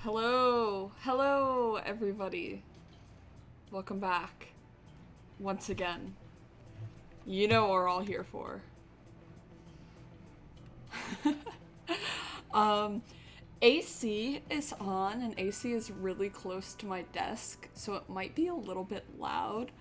Hello everybody. Welcome back. Once again. You know what we're all here for. AC is on, and AC is really close to my desk, so it might be a little bit loud.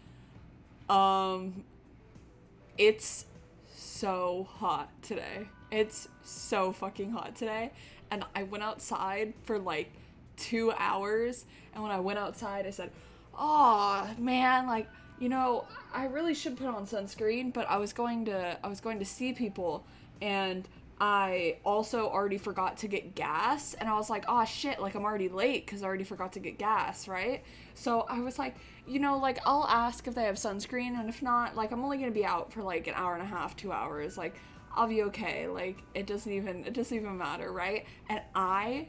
It's so hot today. It's so fucking hot today, and I went outside for like 2 hours, and when I went outside I said, oh man, like, you know, I really should put on sunscreen, but I was going to see people, and I also already forgot to get gas, and I was like, oh shit, like I'm already late because I already forgot to get gas, right? So I was like, you know, like I'll ask if they have sunscreen, and if not, like I'm only gonna be out for like an hour and a half, 2 hours, like I'll be okay, like it doesn't even matter, right? And I,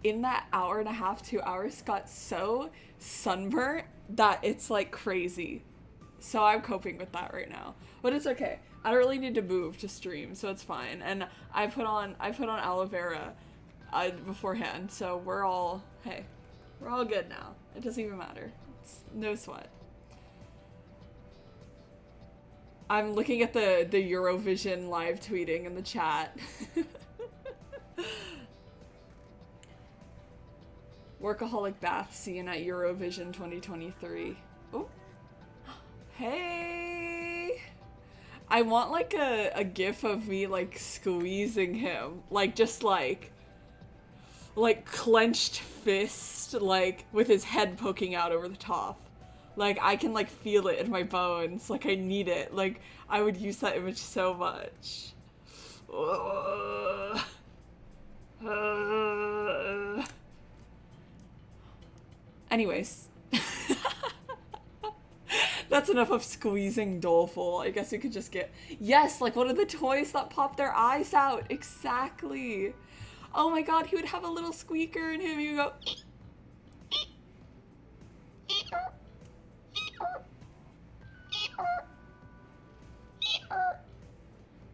in that hour and a half, 2 hours, got so sunburnt that it's like crazy. So I'm coping with that right now, but it's okay. I don't really need to move to stream, so it's fine. And I put on aloe vera beforehand, so we're all good now. It doesn't even matter. It's no sweat. I'm looking at the Eurovision live tweeting in the chat. Workaholic bath scene at Eurovision 2023. Oh. Hey. I want like a gif of me like squeezing him, like just like clenched fist, like with his head poking out over the top. Like I can like feel it in my bones, like I need it. Like I would use that image so much. Anyways. That's enough of squeezing Doleful. I guess we could just get... Yes, like one of the toys that pop their eyes out. Exactly. Oh my god, he would have a little squeaker in him. He would go...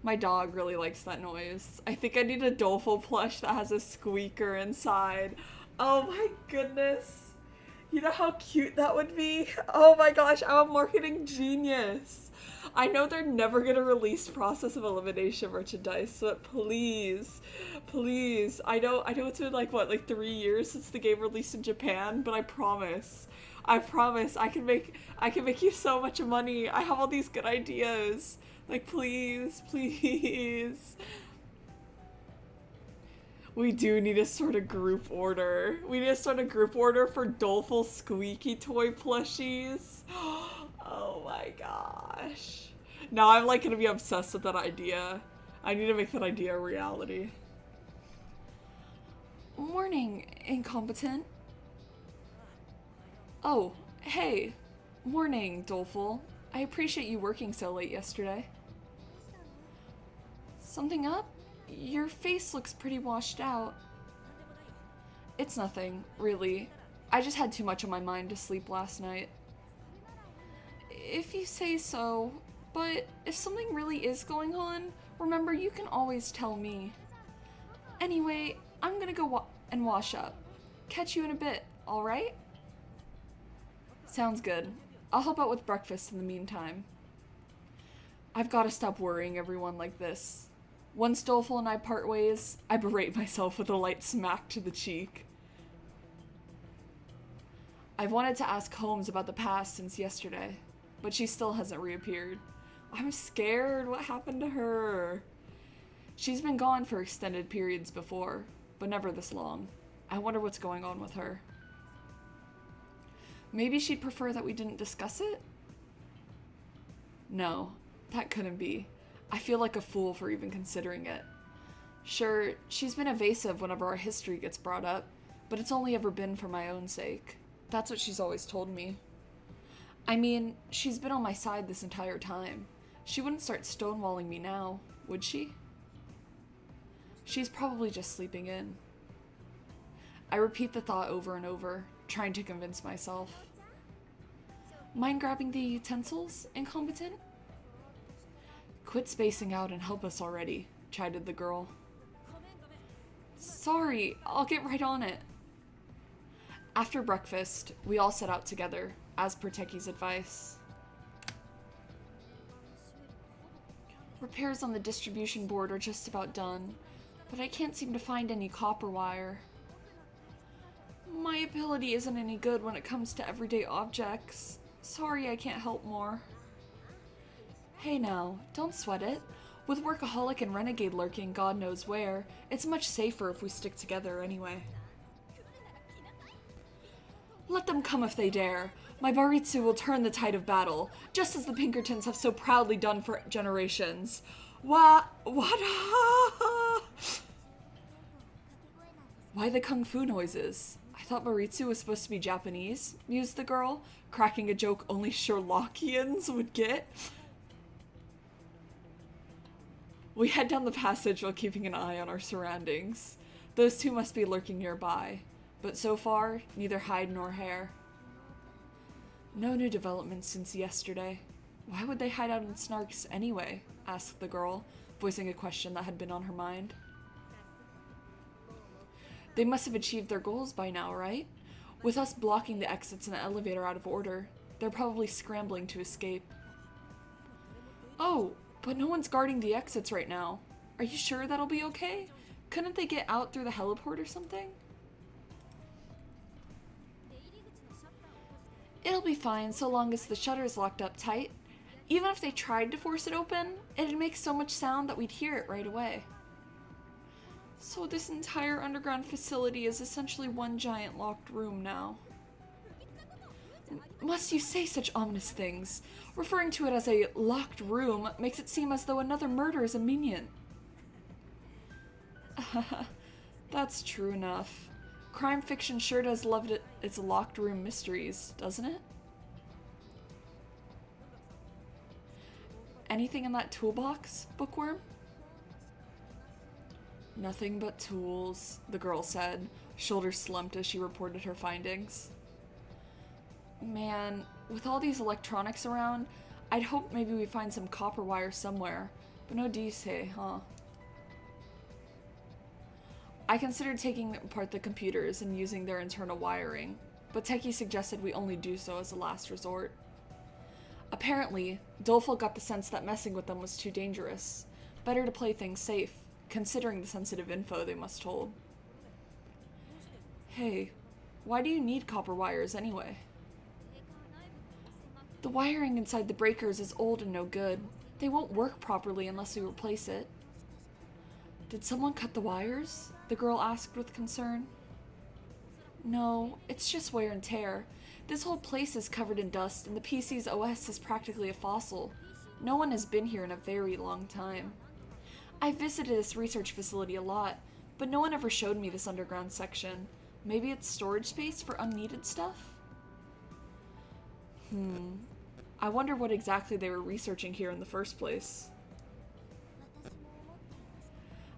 My dog really likes that noise. I think I need a Doleful plush that has a squeaker inside. Oh my goodness. You know how cute that would be? Oh my gosh, I'm a marketing genius. I know they're never gonna release Process of Elimination merchandise, but please, please. I know it's been like, what, like 3 years since the game released in Japan, but I promise, I can make you so much money. I have all these good ideas. Like, please, please. We do need to start a group order. We need to start a group order for Doleful squeaky toy plushies. Oh my gosh. Now I'm like gonna be obsessed with that idea. I need to make that idea a reality. Morning, incompetent. Oh, hey. Morning, Doleful. I appreciate you working so late yesterday. Something up? Your face looks pretty washed out. It's nothing, really. I just had too much on my mind to sleep last night. If you say so, but if something really is going on, remember you can always tell me. Anyway, I'm gonna go and wash up. Catch you in a bit, alright? Sounds good. I'll help out with breakfast in the meantime. I've gotta stop worrying everyone like this. Once Doleful and I part ways, I berate myself with a light smack to the cheek. I've wanted to ask Holmes about the past since yesterday, but she still hasn't reappeared. I'm scared. What happened to her? She's been gone for extended periods before, but never this long. I wonder what's going on with her. Maybe she'd prefer that we didn't discuss it? No, that couldn't be. I feel like a fool for even considering it. Sure, she's been evasive whenever our history gets brought up, but it's only ever been for my own sake. That's what she's always told me. I mean, she's been on my side this entire time. She wouldn't start stonewalling me now, would she? She's probably just sleeping in. I repeat the thought over and over, trying to convince myself. Mind grabbing the utensils, incompetent? Quit spacing out and help us already, chided the girl. Sorry, I'll get right on it. After breakfast, we all set out together, as per Techi's advice. Repairs on the distribution board are just about done, but I can't seem to find any copper wire. My ability isn't any good when it comes to everyday objects. Sorry I can't help more. Hey now, don't sweat it. With Workaholic and Renegade lurking God knows where, it's much safer if we stick together anyway. Let them come if they dare. My Baritsu will turn the tide of battle, just as the Pinkertons have so proudly done for generations. What? Why the kung fu noises? I thought Baritsu was supposed to be Japanese, mused the girl, cracking a joke only Sherlockians would get. We head down the passage while keeping an eye on our surroundings. Those two must be lurking nearby, but so far, neither hide nor hair. No new developments since yesterday. Why would they hide out in Snarks anyway? Asked the girl, voicing a question that had been on her mind. They must have achieved their goals by now, right? With us blocking the exits and the elevator out of order, they're probably scrambling to escape. Oh, but no one's guarding the exits right now. Are you sure that'll be okay? Couldn't they get out through the heliport or something? It'll be fine so long as the shutter's locked up tight. Even if they tried to force it open, it'd make so much sound that we'd hear it right away. So this entire underground facility is essentially one giant locked room now. Must you say such ominous things? Referring to it as a locked room makes it seem as though another murder is imminent. That's true enough. Crime fiction sure does love its locked room mysteries, doesn't it? Anything in that toolbox, Bookworm? Nothing but tools, the girl said, shoulders slumped as she reported her findings. Man, with all these electronics around, I'd hope maybe we find some copper wire somewhere, but no dice, huh? I considered taking apart the computers and using their internal wiring, but Teki suggested we only do so as a last resort. Apparently, Doleful got the sense that messing with them was too dangerous. Better to play things safe, considering the sensitive info they must hold. Hey, why do you need copper wires anyway? The wiring inside the breakers is old and no good. They won't work properly unless we replace it. Did someone cut the wires? The girl asked with concern. No, it's just wear and tear. This whole place is covered in dust and the PC's OS is practically a fossil. No one has been here in a very long time. I visited this research facility a lot, but no one ever showed me this underground section. Maybe it's storage space for unneeded stuff? I wonder what exactly they were researching here in the first place.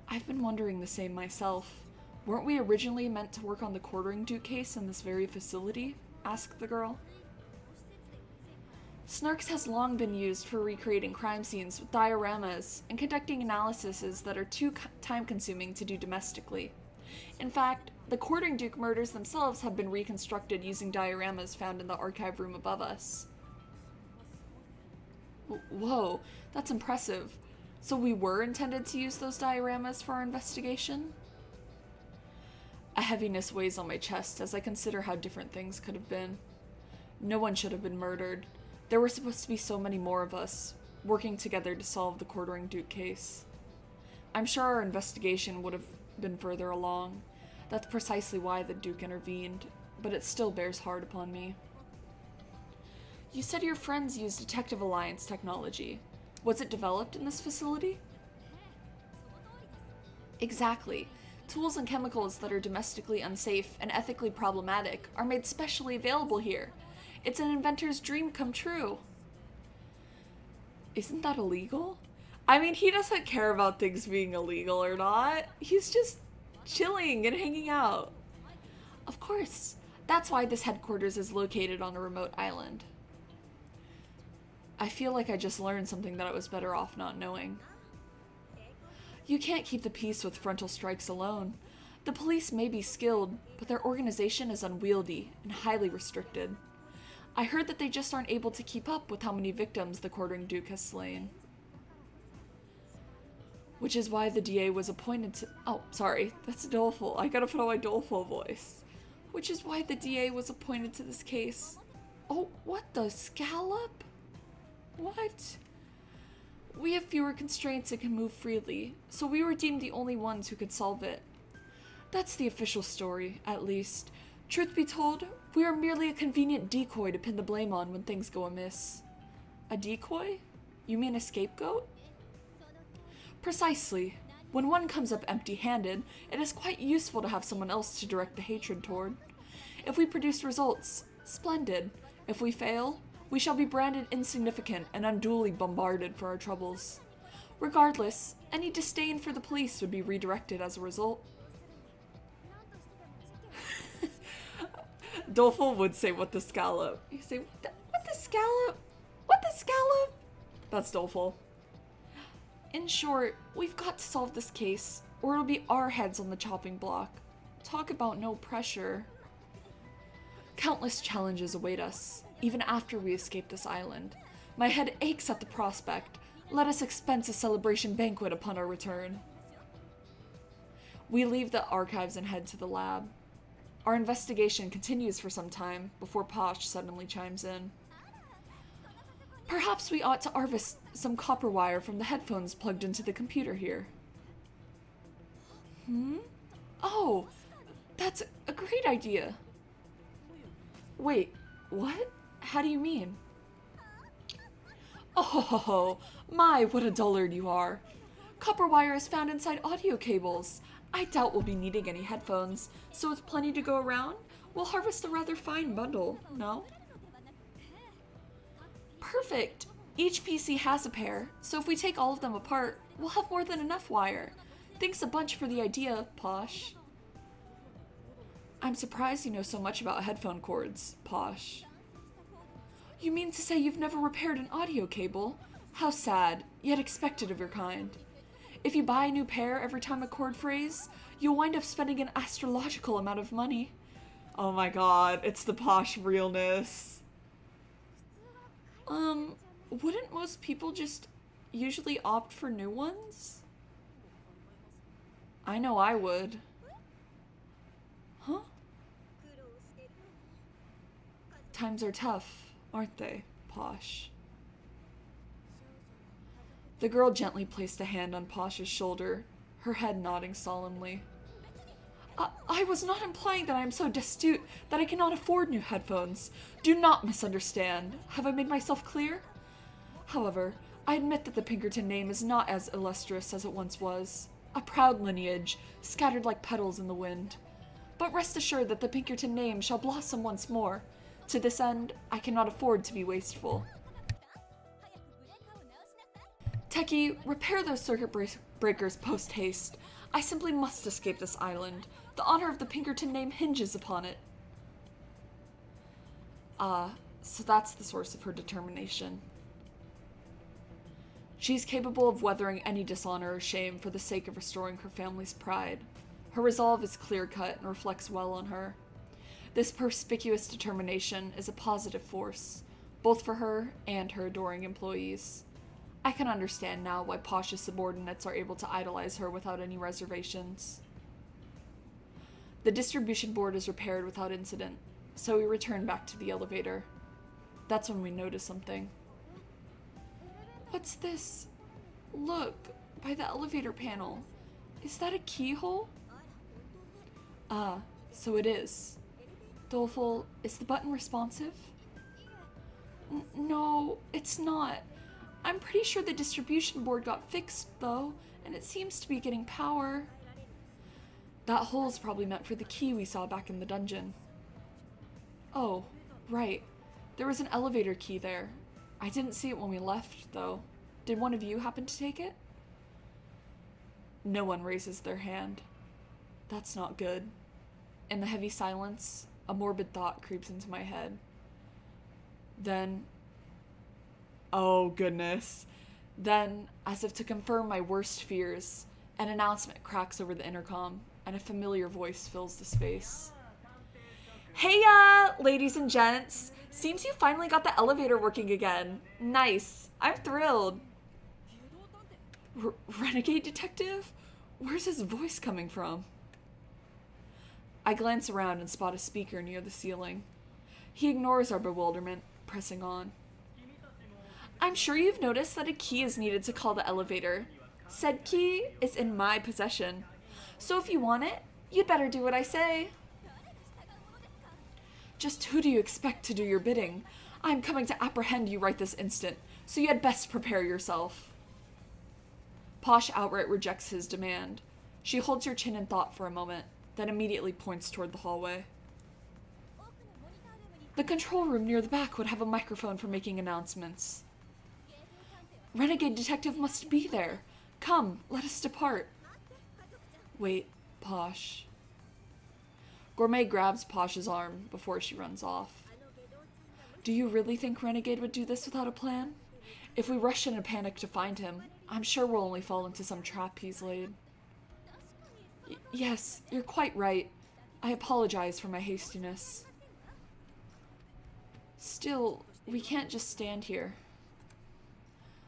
I've been wondering the same myself. Weren't we originally meant to work on the quartering Duke case in this very facility? Asked the girl. Snarks has long been used for recreating crime scenes with dioramas and conducting analyses that are too time-consuming to do domestically. In fact, the quartering Duke murders themselves have been reconstructed using dioramas found in the archive room above us. Whoa, that's impressive. So we were intended to use those dioramas for our investigation? A heaviness weighs on my chest as I consider how different things could have been. No one should have been murdered. There were supposed to be so many more of us, working together to solve the quartering Duke case. I'm sure our investigation would have been further along. That's precisely why the Duke intervened, but it still bears hard upon me. You said your friends used Detective Alliance technology. Was it developed in this facility? Exactly. Tools and chemicals that are domestically unsafe and ethically problematic are made specially available here. It's an inventor's dream come true. Isn't that illegal? I mean, he doesn't care about things being illegal or not. He's just chilling and hanging out. Of course. That's why this headquarters is located on a remote island. I feel like I just learned something that I was better off not knowing. You can't keep the peace with frontal strikes alone. The police may be skilled, but their organization is unwieldy and highly restricted. I heard that they just aren't able to keep up with how many victims the Quartering Duke has slain. Which is why the DA was appointed to— oh, sorry, that's doleful. I gotta put on my doleful voice. Which is why the DA was appointed to this case. Oh, what the scallop? What? We have fewer constraints and can move freely, so we were deemed the only ones who could solve it. That's the official story, at least. Truth be told, we are merely a convenient decoy to pin the blame on when things go amiss. A decoy? You mean a scapegoat? Precisely. When one comes up empty-handed, it is quite useful to have someone else to direct the hatred toward. If we produce results, splendid. If we fail, we shall be branded insignificant and unduly bombarded for our troubles. Regardless, any disdain for the police would be redirected as a result. Doleful would say, what the scallop? You say, what the scallop? What the scallop? That's doleful. In short, we've got to solve this case, or it'll be our heads on the chopping block. Talk about no pressure. Countless challenges await us, even after we escape this island. My head aches at the prospect. Let us expense a celebration banquet upon our return. We leave the archives and head to the lab. Our investigation continues for some time before Posh suddenly chimes in. Perhaps we ought to harvest some copper wire from the headphones plugged into the computer here. Oh, that's a great idea. Wait, what? How do you mean? Oh, my, what a dullard you are. Copper wire is found inside audio cables. I doubt we'll be needing any headphones, so with plenty to go around, we'll harvest a rather fine bundle, no? Perfect! Each PC has a pair, so if we take all of them apart, we'll have more than enough wire. Thanks a bunch for the idea, Posh. I'm surprised you know so much about headphone cords, Posh. You mean to say you've never repaired an audio cable? How sad, yet expected of your kind. If you buy a new pair every time a cord frays, you'll wind up spending an astrological amount of money. Oh my god, it's the Posh realness. Wouldn't most people just usually opt for new ones? I know I would. Huh? Times are tough, aren't they, Posh? The girl gently placed a hand on Posh's shoulder, her head nodding solemnly. I was not implying that I am so destitute that I cannot afford new headphones. Do not misunderstand. Have I made myself clear? However, I admit that the Pinkerton name is not as illustrious as it once was. A proud lineage, scattered like petals in the wind. But rest assured that the Pinkerton name shall blossom once more. To this end, I cannot afford to be wasteful. Techie, repair those circuit breakers post-haste. I simply must escape this island. The honor of the Pinkerton name hinges upon it. So that's the source of her determination. She's capable of weathering any dishonor or shame for the sake of restoring her family's pride. Her resolve is clear-cut and reflects well on her. This perspicuous determination is a positive force, both for her and her adoring employees. I can understand now why Posh's subordinates are able to idolize her without any reservations. The distribution board is repaired without incident, so we return back to the elevator. That's when we notice something. What's this? Look, by the elevator panel. Is that a keyhole? So it is. Doleful, is the button responsive? No, it's not. I'm pretty sure the distribution board got fixed, though, and it seems to be getting power. That hole's probably meant for the key we saw back in the dungeon. Oh, right. There was an elevator key there. I didn't see it when we left, though. Did one of you happen to take it? No one raises their hand. That's not good. In the heavy silence, a morbid thought creeps into my head. Then... oh, goodness. Then, as if to confirm my worst fears, an announcement cracks over the intercom. and a familiar voice fills the space. Hey, ladies and gents. Seems you finally got the elevator working again. Nice. I'm thrilled. Renegade detective? Where's his voice coming from? I glance around and spot a speaker near the ceiling. He ignores our bewilderment, pressing on. I'm sure you've noticed that a key is needed to call the elevator. Said key is in my possession. So if you want it, you'd better do what I say. Just who do you expect to do your bidding? I'm coming to apprehend you right this instant, so you had best prepare yourself. Posh outright rejects his demand. She holds her chin in thought for a moment, then immediately points toward the hallway. The control room near the back would have a microphone for making announcements. Renegade detective must be there. Come, let us depart. Wait, Posh. Gourmet grabs Posh's arm before she runs off. Do you really think Renegade would do this without a plan? If we rush in a panic to find him, I'm sure we'll only fall into some trap he's laid. Yes, you're quite right. I apologize for my hastiness. Still, we can't just stand here.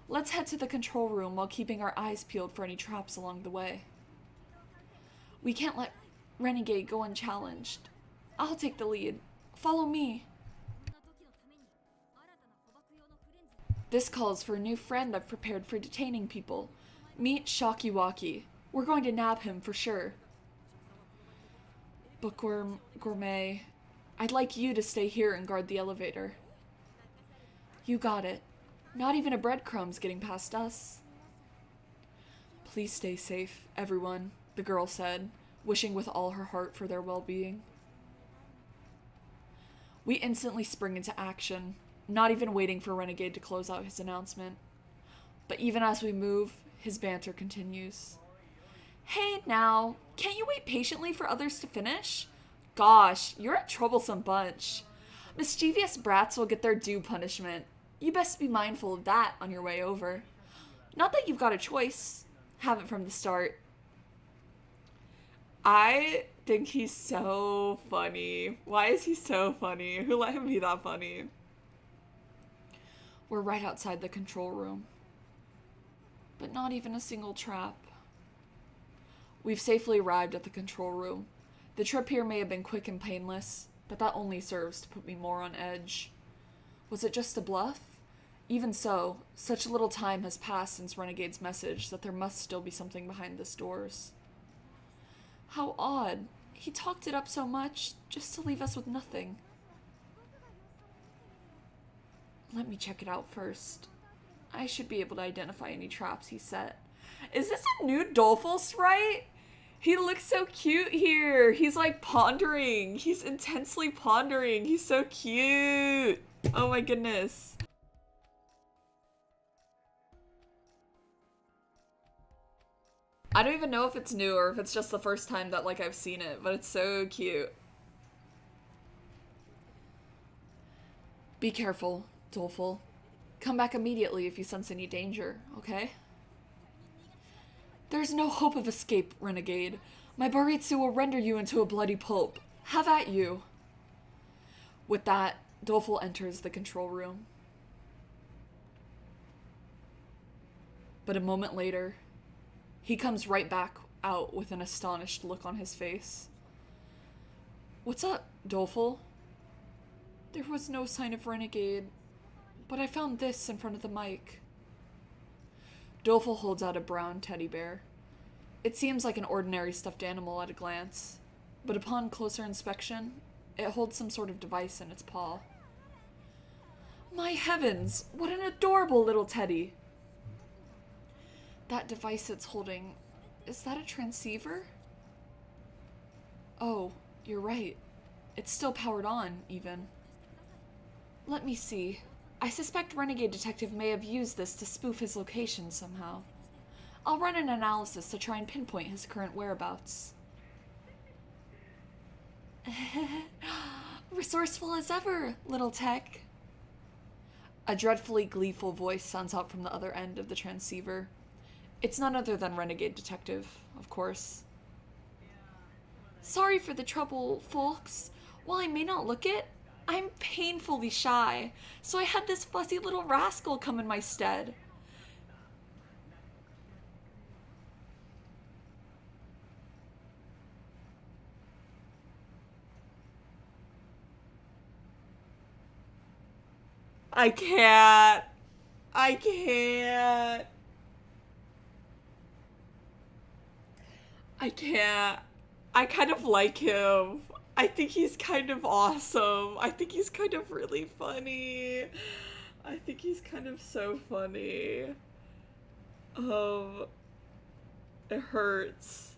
Let's head to the control room while keeping our eyes peeled for any traps along the way. We can't let Renegade go unchallenged. I'll take the lead. Follow me. This calls for a new friend I've prepared for detaining people. Meet Shocky Walkie. We're going to nab him for sure. Bookworm, Gourmet, I'd like you to stay here and guard the elevator. You got it. Not even a breadcrumb's getting past us. Please stay safe, everyone, the girl said, wishing with all her heart for their well-being. We instantly spring into action, not even waiting for Renegade to close out his announcement. But even as we move, his banter continues. Hey now, can't you wait patiently for others to finish? Gosh, you're a troublesome bunch. Mischievous brats will get their due punishment. You best be mindful of that on your way over. Not that you've got a choice. Have it from the start. I think he's so funny. Why is he so funny? Who let him be that funny? We're right outside the control room. But not even a single trap. We've safely arrived at the control room. The trip here may have been quick and painless, but that only serves to put me more on edge. Was it just a bluff? Even so, such little time has passed since Renegade's message that there must still be something behind this doors. How odd. He talked it up so much, just to leave us with nothing. Let me check it out first. I should be able to identify any traps he set. Is this a new Doleful sprite? He looks so cute here. He's like pondering. He's intensely pondering. He's so cute. Oh my goodness. I don't even know if it's new or if it's just the first time that like I've seen it, but it's so cute. Be careful, Doleful. Come back immediately if you sense any danger, okay? There's no hope of escape, Renegade. My Baritsu will render you into a bloody pulp. Have at you. With that, Doleful enters the control room. But a moment later, he comes right back out with an astonished look on his face. What's up, Doleful? There was no sign of Renegade, but I found this in front of the mic. Doleful holds out a brown teddy bear. It seems like an ordinary stuffed animal at a glance, but upon closer inspection, it holds some sort of device in its paw. My heavens, what an adorable little teddy! That device it's holding, is that a transceiver? Oh, you're right. It's still powered on, even. Let me see. I suspect Renegade Detective may have used this to spoof his location somehow. I'll run an analysis to try and pinpoint his current whereabouts. Resourceful as ever, little tech. A dreadfully gleeful voice sounds out from the other end of the transceiver. It's none other than Renegade Detective, of course. Sorry for the trouble, folks. While I may not look it, I'm painfully shy, so I had this fussy little rascal come in my stead. I can't. I can't. I can't. I kind of like him. I think he's kind of awesome. I think he's kind of really funny. I think he's kind of so funny. It hurts.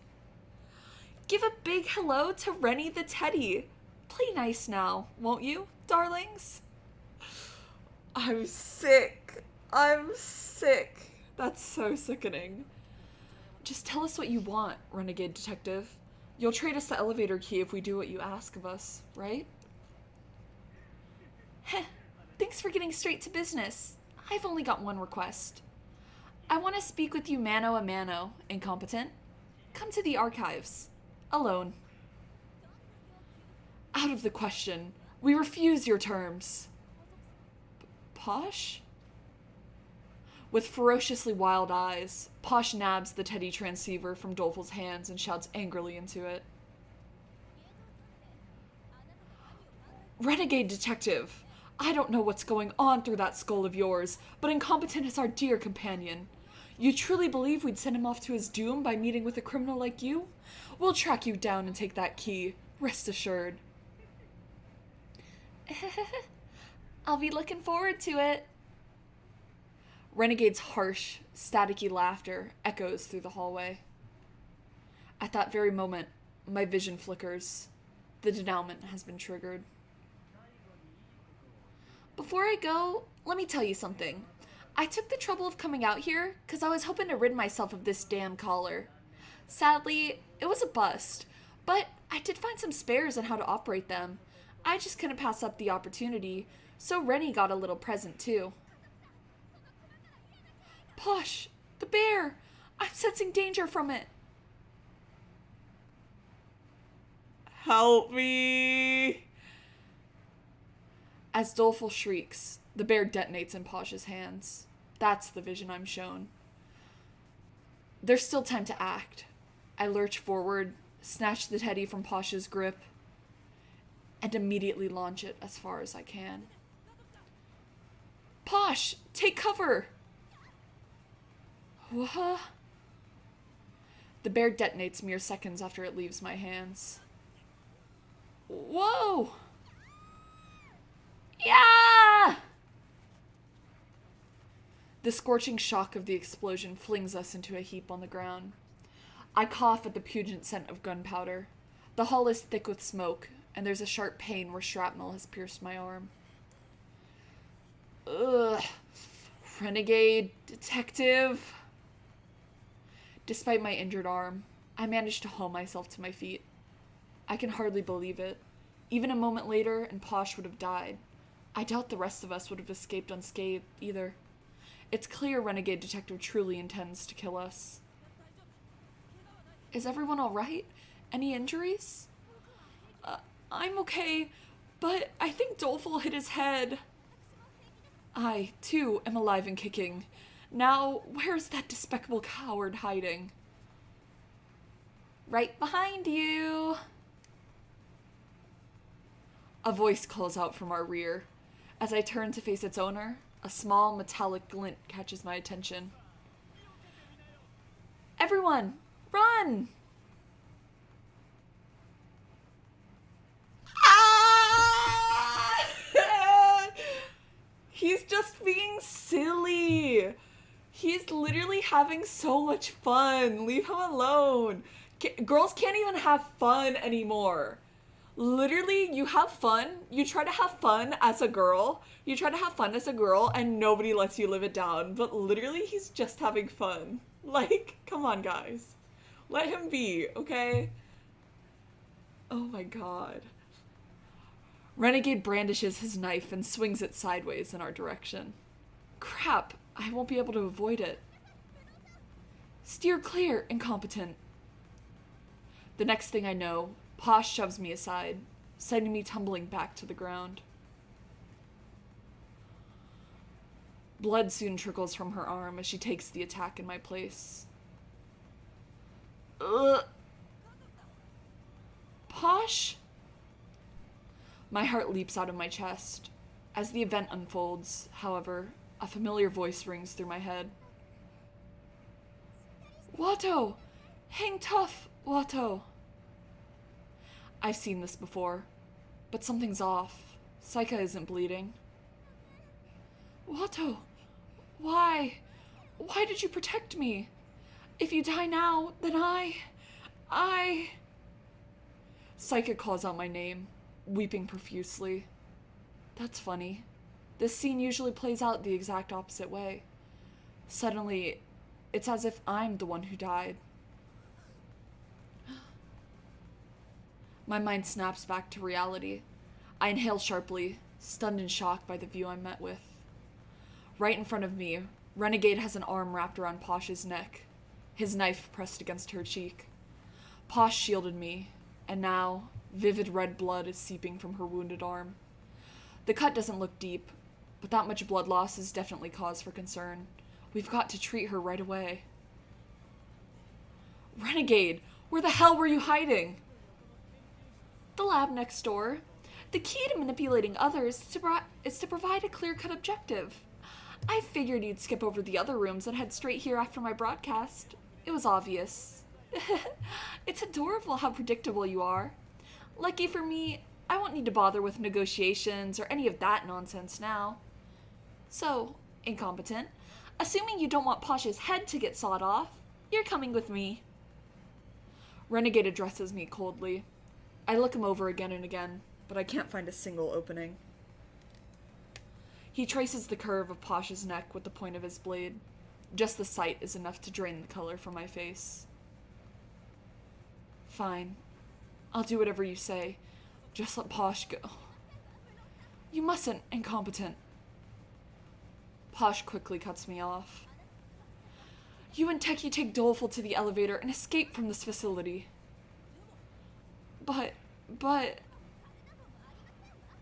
Give a big hello to Rennie the Teddy. Play nice now, won't you, darlings? I'm sick. I'm sick. That's so sickening. Just tell us what you want, Renegade Detective. You'll trade us the elevator key if we do what you ask of us, right? Heh. Thanks for getting straight to business. I've only got one request. I want to speak with you mano a mano, incompetent. Come to the archives. Alone. Out of the question. We refuse your terms. Posh? With ferociously wild eyes, Posh nabs the teddy transceiver from Doleful's hands and shouts angrily into it. Renegade Detective, I don't know what's going on through that skull of yours, but Incompetent is our dear companion. You truly believe we'd send him off to his doom by meeting with a criminal like you? We'll track you down and take that key, rest assured. I'll be looking forward to it. Renegade's harsh, staticky laughter echoes through the hallway. At that very moment, my vision flickers. The denouement has been triggered. Before I go, let me tell you something. I took the trouble of coming out here because I was hoping to rid myself of this damn collar. Sadly, it was a bust, but I did find some spares on how to operate them. I just couldn't pass up the opportunity, so Rennie got a little present too. Posh, the bear! I'm sensing danger from it. Help me! As Doleful shrieks, the bear detonates in Posh's hands. That's the vision I'm shown. There's still time to act. I lurch forward, snatch the teddy from Posh's grip, and immediately launch it as far as I can. Posh, take cover! What? The bear detonates mere seconds after it leaves my hands. Whoa! Yeah! The scorching shock of the explosion flings us into a heap on the ground. I cough at the pungent scent of gunpowder. The hall is thick with smoke, and there's a sharp pain where shrapnel has pierced my arm. Ugh. Renegade Detective. Despite my injured arm, I managed to haul myself to my feet. I can hardly believe it. Even a moment later, and Posh would have died. I doubt the rest of us would have escaped unscathed either. It's clear Renegade Detective truly intends to kill us. Is everyone alright? Any injuries? I'm okay, but I think Doleful hit his head. I, too, am alive and kicking. Now, where's that despicable coward hiding? Right behind you! A voice calls out from our rear. As I turn to face its owner, a small metallic glint catches my attention. Everyone, run! Ah! He's just being silly. He's literally having so much fun. Leave him alone. Girls can't even have fun anymore. Literally, you have fun. You try to have fun as a girl. You try to have fun as a girl and nobody lets you live it down. But literally, he's just having fun. Like, come on, guys. Let him be, okay? Oh my god. Renegade brandishes his knife and swings it sideways in our direction. Crap, I won't be able to avoid it. Steer clear, incompetent. The next thing I know, Posh shoves me aside, sending me tumbling back to the ground. Blood soon trickles from her arm as she takes the attack in my place. Ugh. Posh? My heart leaps out of my chest. As the event unfolds, however, a familiar voice rings through my head. Watto! Hang tough, Watto! I've seen this before, but something's off. Saika isn't bleeding. Watto! Why? Why did you protect me? If you die now, then I... Saika calls out my name, weeping profusely. That's funny. This scene usually plays out the exact opposite way. Suddenly, it's as if I'm the one who died. My mind snaps back to reality. I inhale sharply, stunned and shocked by the view I'm met with. Right in front of me, Renegade has an arm wrapped around Posh's neck, his knife pressed against her cheek. Posh shielded me, and now, vivid red blood is seeping from her wounded arm. The cut doesn't look deep, but that much blood loss is definitely cause for concern. We've got to treat her right away. Renegade, where the hell were you hiding? The lab next door. The key to manipulating others is to provide a clear-cut objective. I figured you'd skip over the other rooms and head straight here after my broadcast. It was obvious. It's adorable how predictable you are. Lucky for me, I won't need to bother with negotiations or any of that nonsense now. So, incompetent, assuming you don't want Posh's head to get sawed off, you're coming with me. Renegade addresses me coldly. I look him over again and again, but I can't find a single opening. He traces the curve of Posh's neck with the point of his blade. Just the sight is enough to drain the color from my face. Fine. I'll do whatever you say. Just let Posh go. You mustn't, incompetent. Posh quickly cuts me off. You and Teki take Doleful to the elevator and escape from this facility. But...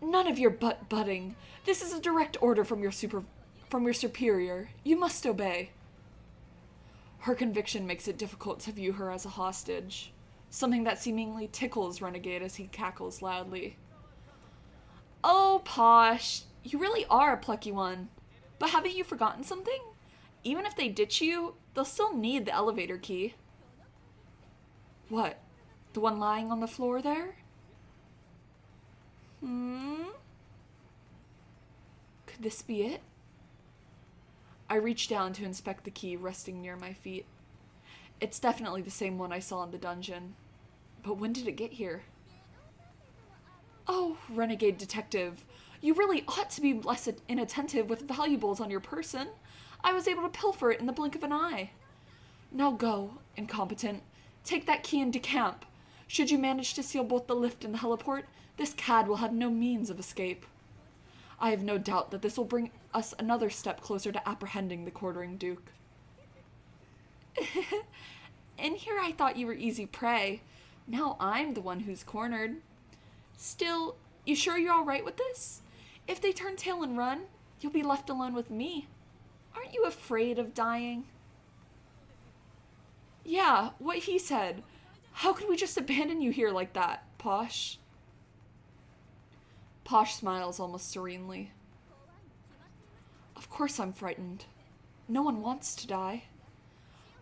None of your butt-butting. This is a direct order from your superior. You must obey. Her conviction makes it difficult to view her as a hostage, something that seemingly tickles Renegade as he cackles loudly. Oh, Posh, you really are a plucky one. But haven't you forgotten something? Even if they ditch you, they'll still need the elevator key. What? The one lying on the floor there? Could this be it? I reach down to inspect the key resting near my feet. It's definitely the same one I saw in the dungeon. But when did it get here? Oh, Renegade Detective, you really ought to be less inattentive with valuables on your person. I was able to pilfer it in the blink of an eye. Now go, incompetent. Take that key and decamp. Should you manage to steal both the lift and the heliport, this cad will have no means of escape. I have no doubt that this will bring us another step closer to apprehending the quartering Duke. In here I thought you were easy prey. Now I'm the one who's cornered. Still, you sure you're all right with this? If they turn tail and run, you'll be left alone with me. Aren't you afraid of dying? Yeah, what he said. How could we just abandon you here like that, Posh? Posh smiles almost serenely. Of course I'm frightened. No one wants to die.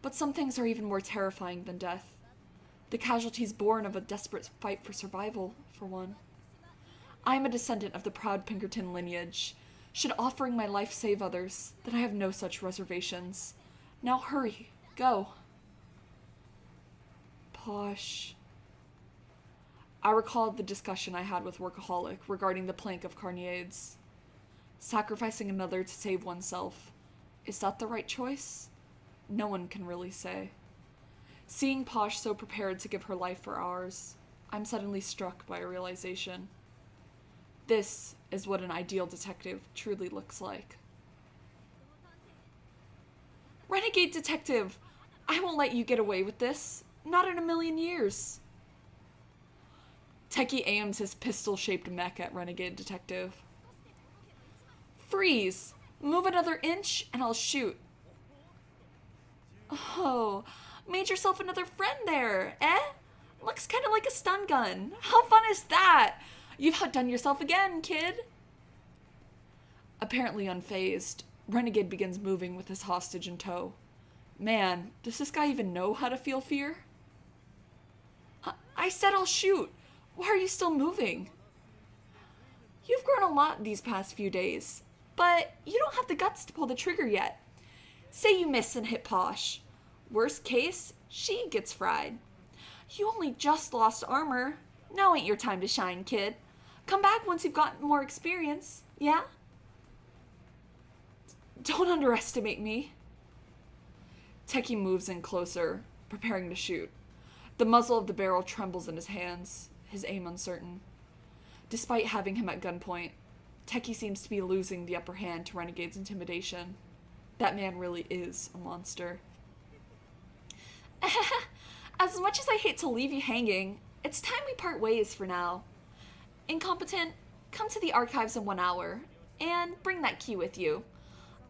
But some things are even more terrifying than death. The casualties born of a desperate fight for survival, for one. I am a descendant of the proud Pinkerton lineage. Should offering my life save others, then I have no such reservations. Now hurry, go. Posh. I recalled the discussion I had with Workaholic regarding the plank of Carniades. Sacrificing another to save oneself. Is that the right choice? No one can really say. Seeing Posh so prepared to give her life for ours, I'm suddenly struck by a realization. This is what an ideal detective truly looks like. Renegade Detective! I won't let you get away with this. Not in a million years. Techie aims his pistol-shaped mech at Renegade Detective. Freeze! Move another inch and I'll shoot. Oh, made yourself another friend there, eh? Looks kind of like a stun gun. How fun is that? You've outdone yourself again, kid. Apparently unfazed, Renegade begins moving with his hostage in tow. Man, does this guy even know how to feel fear? I said I'll shoot. Why are you still moving? You've grown a lot these past few days, but you don't have the guts to pull the trigger yet. Say you miss and hit Posh. Worst case, she gets fried. You only just lost armor. Now ain't your time to shine, kid. Come back once you've gotten more experience, yeah? Don't underestimate me. Techie moves in closer, preparing to shoot. The muzzle of the barrel trembles in his hands, his aim uncertain. Despite having him at gunpoint, Techie seems to be losing the upper hand to Renegade's intimidation. That man really is a monster. As much as I hate to leave you hanging, it's time we part ways for now. Incompetent, come to the archives in 1 hour, and bring that key with you.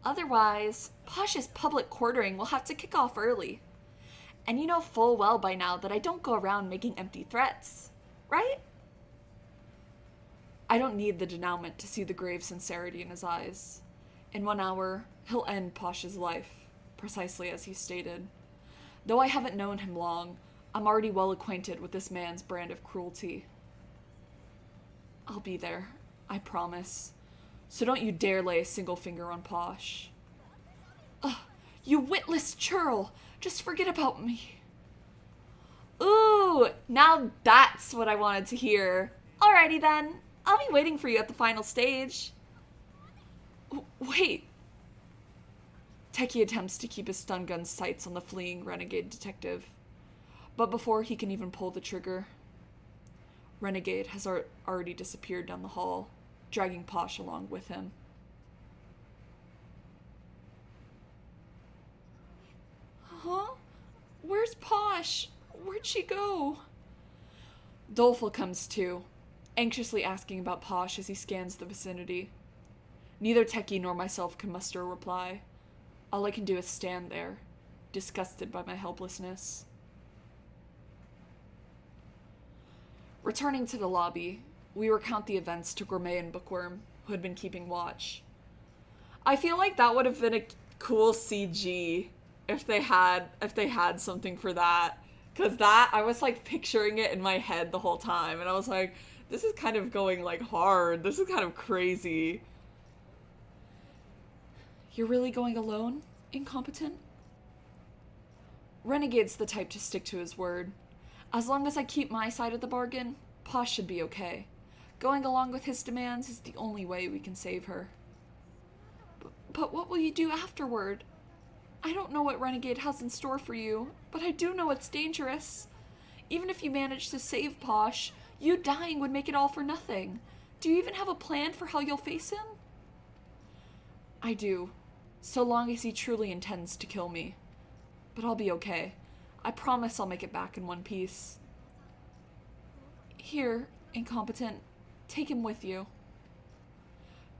Otherwise, Posh's public quartering will have to kick off early. And you know full well by now that I don't go around making empty threats, right? I don't need the denouement to see the grave sincerity in his eyes. In 1 hour, he'll end Posh's life, precisely as he stated. Though I haven't known him long, I'm already well acquainted with this man's brand of cruelty. I'll be there, I promise. So don't you dare lay a single finger on Posh. Ugh, you witless churl! Just forget about me. Ooh, now that's what I wanted to hear. Alrighty then, I'll be waiting for you at the final stage. Wait. Techie attempts to keep his stun gun's sights on the fleeing Renegade Detective. But before he can even pull the trigger, Renegade has already disappeared down the hall, dragging Posh along with him. Huh? Where's Posh? Where'd she go? Doleful comes too, anxiously asking about Posh as he scans the vicinity. Neither Techie nor myself can muster a reply. All I can do is stand there, disgusted by my helplessness. Returning to the lobby, we recount the events to Gourmet and Bookworm, who had been keeping watch. I feel like that would have been a cool CG if they had something for that. Cause that, I was like picturing it in my head the whole time, and I was like, this is kind of going like hard. This is kind of crazy. You're really going alone, incompetent? Renegade's the type to stick to his word. As long as I keep my side of the bargain, Posh should be okay. Going along with his demands is the only way we can save her. But what will you do afterward? I don't know what Renegade has in store for you, but I do know it's dangerous. Even if you manage to save Posh, you dying would make it all for nothing. Do you even have a plan for how you'll face him? I do, so long as he truly intends to kill me. But I'll be okay. I promise I'll make it back in one piece. Here, incompetent, take him with you.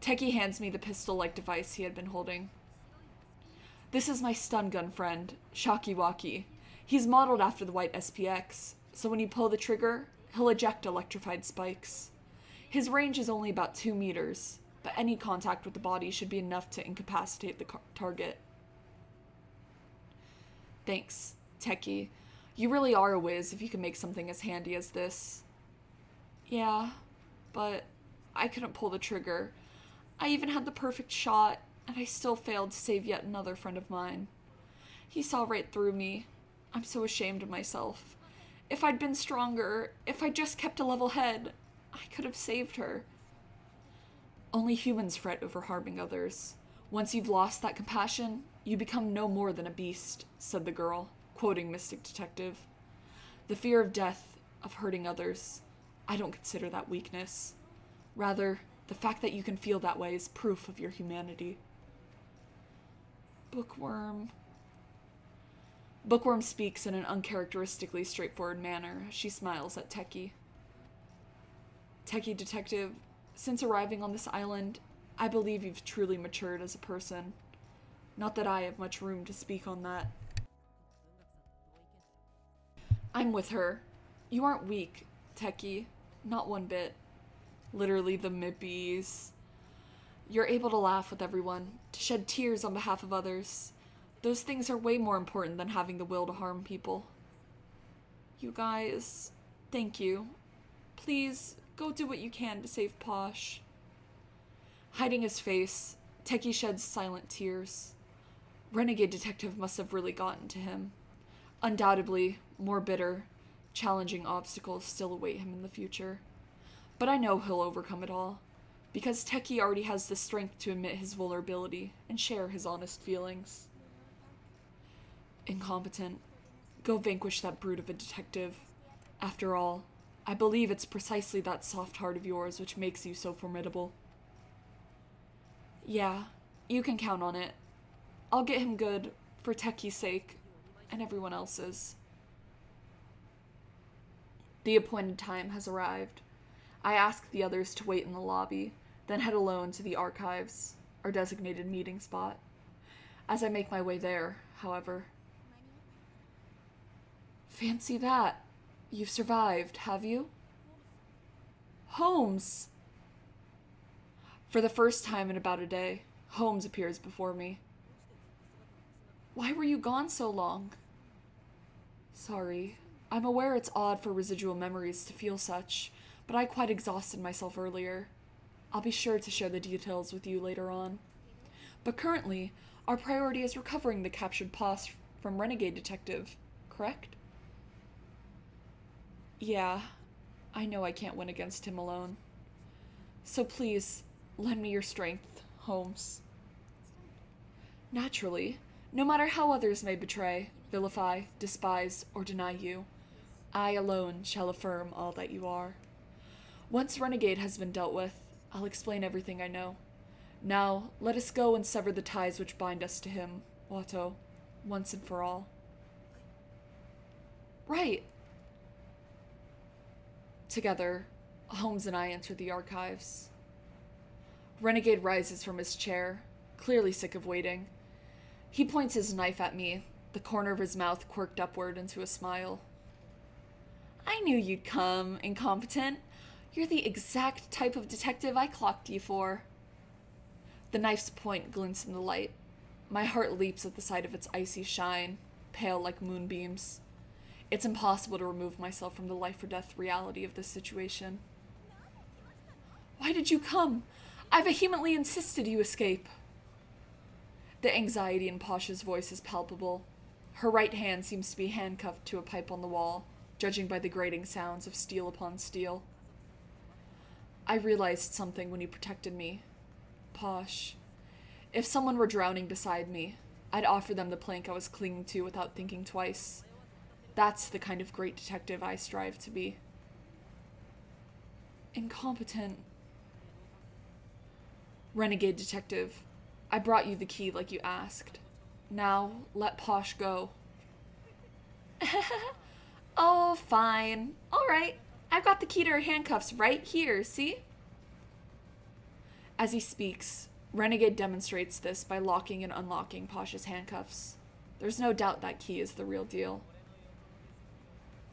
Techie hands me the pistol-like device he had been holding. This is my stun gun friend, Shocky Walkie. He's modeled after the white SPX, so when you pull the trigger, he'll eject electrified spikes. His range is only about 2 meters, but any contact with the body should be enough to incapacitate the target. Thanks, Techie. You really are a whiz if you can make something as handy as this. Yeah, but I couldn't pull the trigger. I even had the perfect shot, and I still failed to save yet another friend of mine. He saw right through me. I'm so ashamed of myself. If I'd been stronger, if I just kept a level head, I could have saved her. Only humans fret over harming others. Once you've lost that compassion, you become no more than a beast, said the girl, quoting Mystic Detective. The fear of death, of hurting others, I don't consider that weakness. Rather, the fact that you can feel that way is proof of your humanity. Bookworm. Bookworm speaks in an uncharacteristically straightforward manner as she smiles at Techie. Techie detective, since arriving on this island, I believe you've truly matured as a person. Not that I have much room to speak on that. I'm with her. You aren't weak, Techie. Not one bit. Literally the Mippies. You're able to laugh with everyone, to shed tears on behalf of others. Those things are way more important than having the will to harm people. You guys, thank you. Please, go do what you can to save Posh. Hiding his face, Techie sheds silent tears. Renegade detective must have really gotten to him. Undoubtedly, more bitter, challenging obstacles still await him in the future. But I know he'll overcome it all, because Techie already has the strength to admit his vulnerability and share his honest feelings. Incompetent, go vanquish that brute of a detective. After all, I believe it's precisely that soft heart of yours which makes you so formidable. Yeah, you can count on it. I'll get him good, for Techie's sake, and everyone else's. The appointed time has arrived. I ask the others to wait in the lobby, then head alone to the archives, our designated meeting spot. As I make my way there, however. Fancy that. You've survived, have you? Holmes! For the first time in about a day, Holmes appears before me. Why were you gone so long? Sorry. I'm aware it's odd for residual memories to feel such, but I quite exhausted myself earlier. I'll be sure to share the details with you later on. But currently, our priority is recovering the captured Posh from Renegade Detective, correct? Yeah, I know I can't win against him alone. So please, lend me your strength, Holmes. Naturally, no matter how others may betray, vilify, despise, or deny you, I alone shall affirm all that you are. Once Renegade has been dealt with, I'll explain everything I know. Now, let us go and sever the ties which bind us to him, Watto, once and for all. Right. Together, Holmes and I enter the archives. Renegade rises from his chair, clearly sick of waiting. He points his knife at me, the corner of his mouth quirked upward into a smile. I knew you'd come, incompetent. You're the exact type of detective I clocked you for. The knife's point glints in the light. My heart leaps at the sight of its icy shine, pale like moonbeams. It's impossible to remove myself from the life-or-death reality of this situation. Why did you come? I vehemently insisted you escape. The anxiety in Posh's voice is palpable. Her right hand seems to be handcuffed to a pipe on the wall, judging by the grating sounds of steel upon steel. I realized something when you protected me. Posh. If someone were drowning beside me, I'd offer them the plank I was clinging to without thinking twice. That's the kind of great detective I strive to be. Incompetent. Renegade detective, I brought you the key like you asked. Now, let Posh go. Oh, fine. All right. I've got the key to her handcuffs right here, see? As he speaks, Renegade demonstrates this by locking and unlocking Posh's handcuffs. There's no doubt that key is the real deal.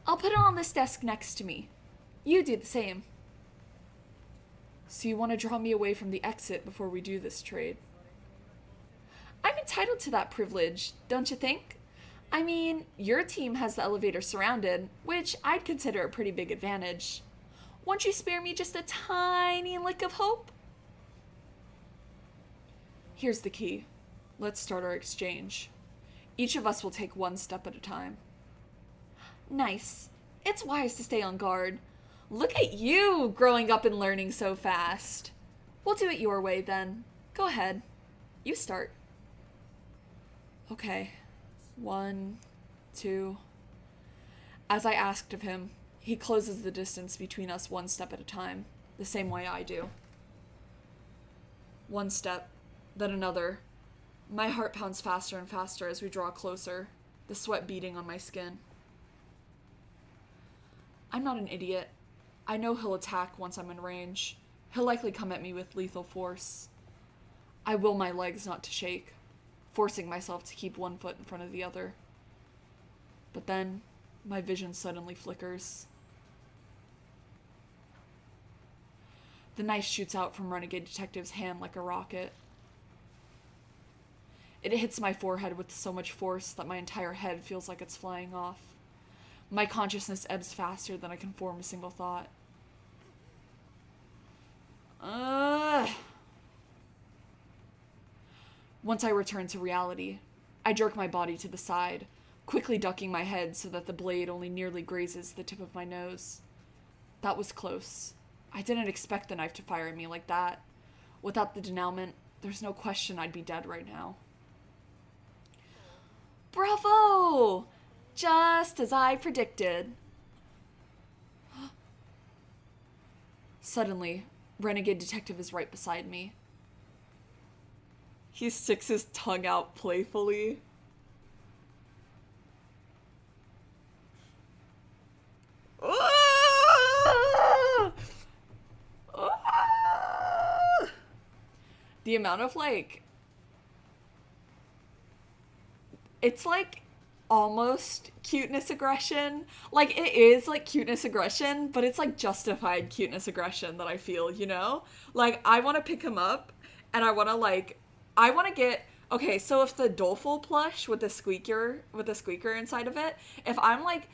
I'll put it on this desk next to me. You do the same. So you want to draw me away from the exit before we do this trade? I'm entitled to that privilege, don't you think? I mean, your team has the elevator surrounded, which I'd consider a pretty big advantage. Won't you spare me just a tiny lick of hope? Here's the key. Let's start our exchange. Each of us will take one step at a time. Nice. It's wise to stay on guard. Look at you, growing up and learning so fast. We'll do it your way, then. Go ahead. You start. Okay. 1, 2. As I asked of him, he closes the distance between us one step at a time, the same way I do. One step, then another. My heart pounds faster and faster as we draw closer, the sweat beading on my skin. I'm not an idiot. I know he'll attack once I'm in range. He'll likely come at me with lethal force. I will my legs not to shake, forcing myself to keep one foot in front of the other. But then, my vision suddenly flickers. The knife shoots out from Renegade Detective's hand like a rocket. It hits my forehead with so much force that my entire head feels like it's flying off. My consciousness ebbs faster than I can form a single thought. Once I return to reality, I jerk my body to the side, quickly ducking my head so that the blade only nearly grazes the tip of my nose. That was close. I didn't expect the knife to fire at me like that. Without the denouement, there's no question I'd be dead right now. Bravo! Just as I predicted. Suddenly, Renegade Detective is right beside me. He sticks his tongue out playfully. The amount of, like, it's like almost cuteness aggression. Like, it is like cuteness aggression, but it's like justified cuteness aggression that I feel, you know? Like, I want to pick him up and I want to get, okay, so if the Doleful plush with the squeaker inside of it, if I'm like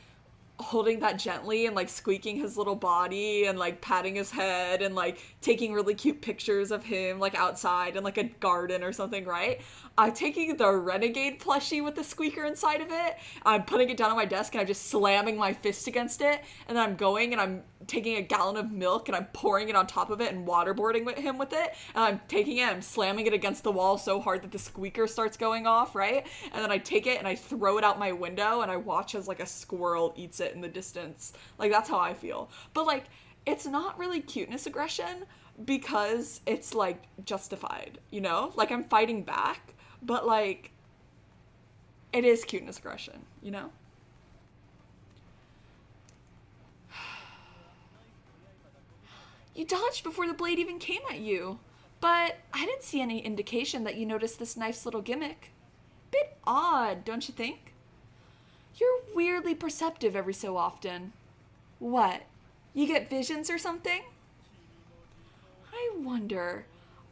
holding that gently and like squeaking his little body and like patting his head and like taking really cute pictures of him like outside in like a garden or something, right? I'm taking the Renegade plushie with the squeaker inside of it, I'm putting it down on my desk and I'm just slamming my fist against it, and then I'm going and I'm taking a gallon of milk and I'm pouring it on top of it and waterboarding him with it, and I'm taking it and I'm slamming it against the wall so hard that the squeaker starts going off, right? And then I take it and I throw it out my window and I watch as like a squirrel eats it in the distance. Like, that's how I feel. But like, it's not really cuteness aggression because it's like justified, you know? Like, I'm fighting back, but like, it is cuteness aggression, you know? You dodged before the blade even came at you, but I didn't see any indication that you noticed this knife's little gimmick. Bit odd, don't you think? You're weirdly perceptive every so often. What? You get visions or something? I wonder,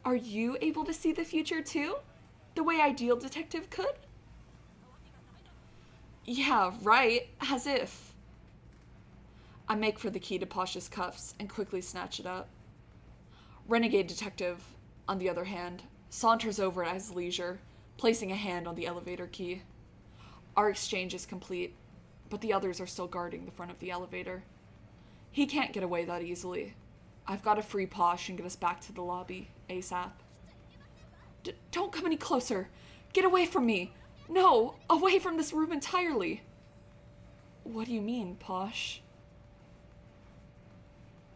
are you able to see the future too? The way Ideal Detective could? Yeah, right, as if. I make for the key to Pasha's cuffs and quickly snatch it up. Renegade Detective, on the other hand, saunters over at his leisure, placing a hand on the elevator key. Our exchange is complete, but the others are still guarding the front of the elevator. He can't get away that easily. I've got to free Posh and get us back to the lobby, ASAP. Don't come any closer! Get away from me! No! Away from this room entirely! What do you mean, Posh?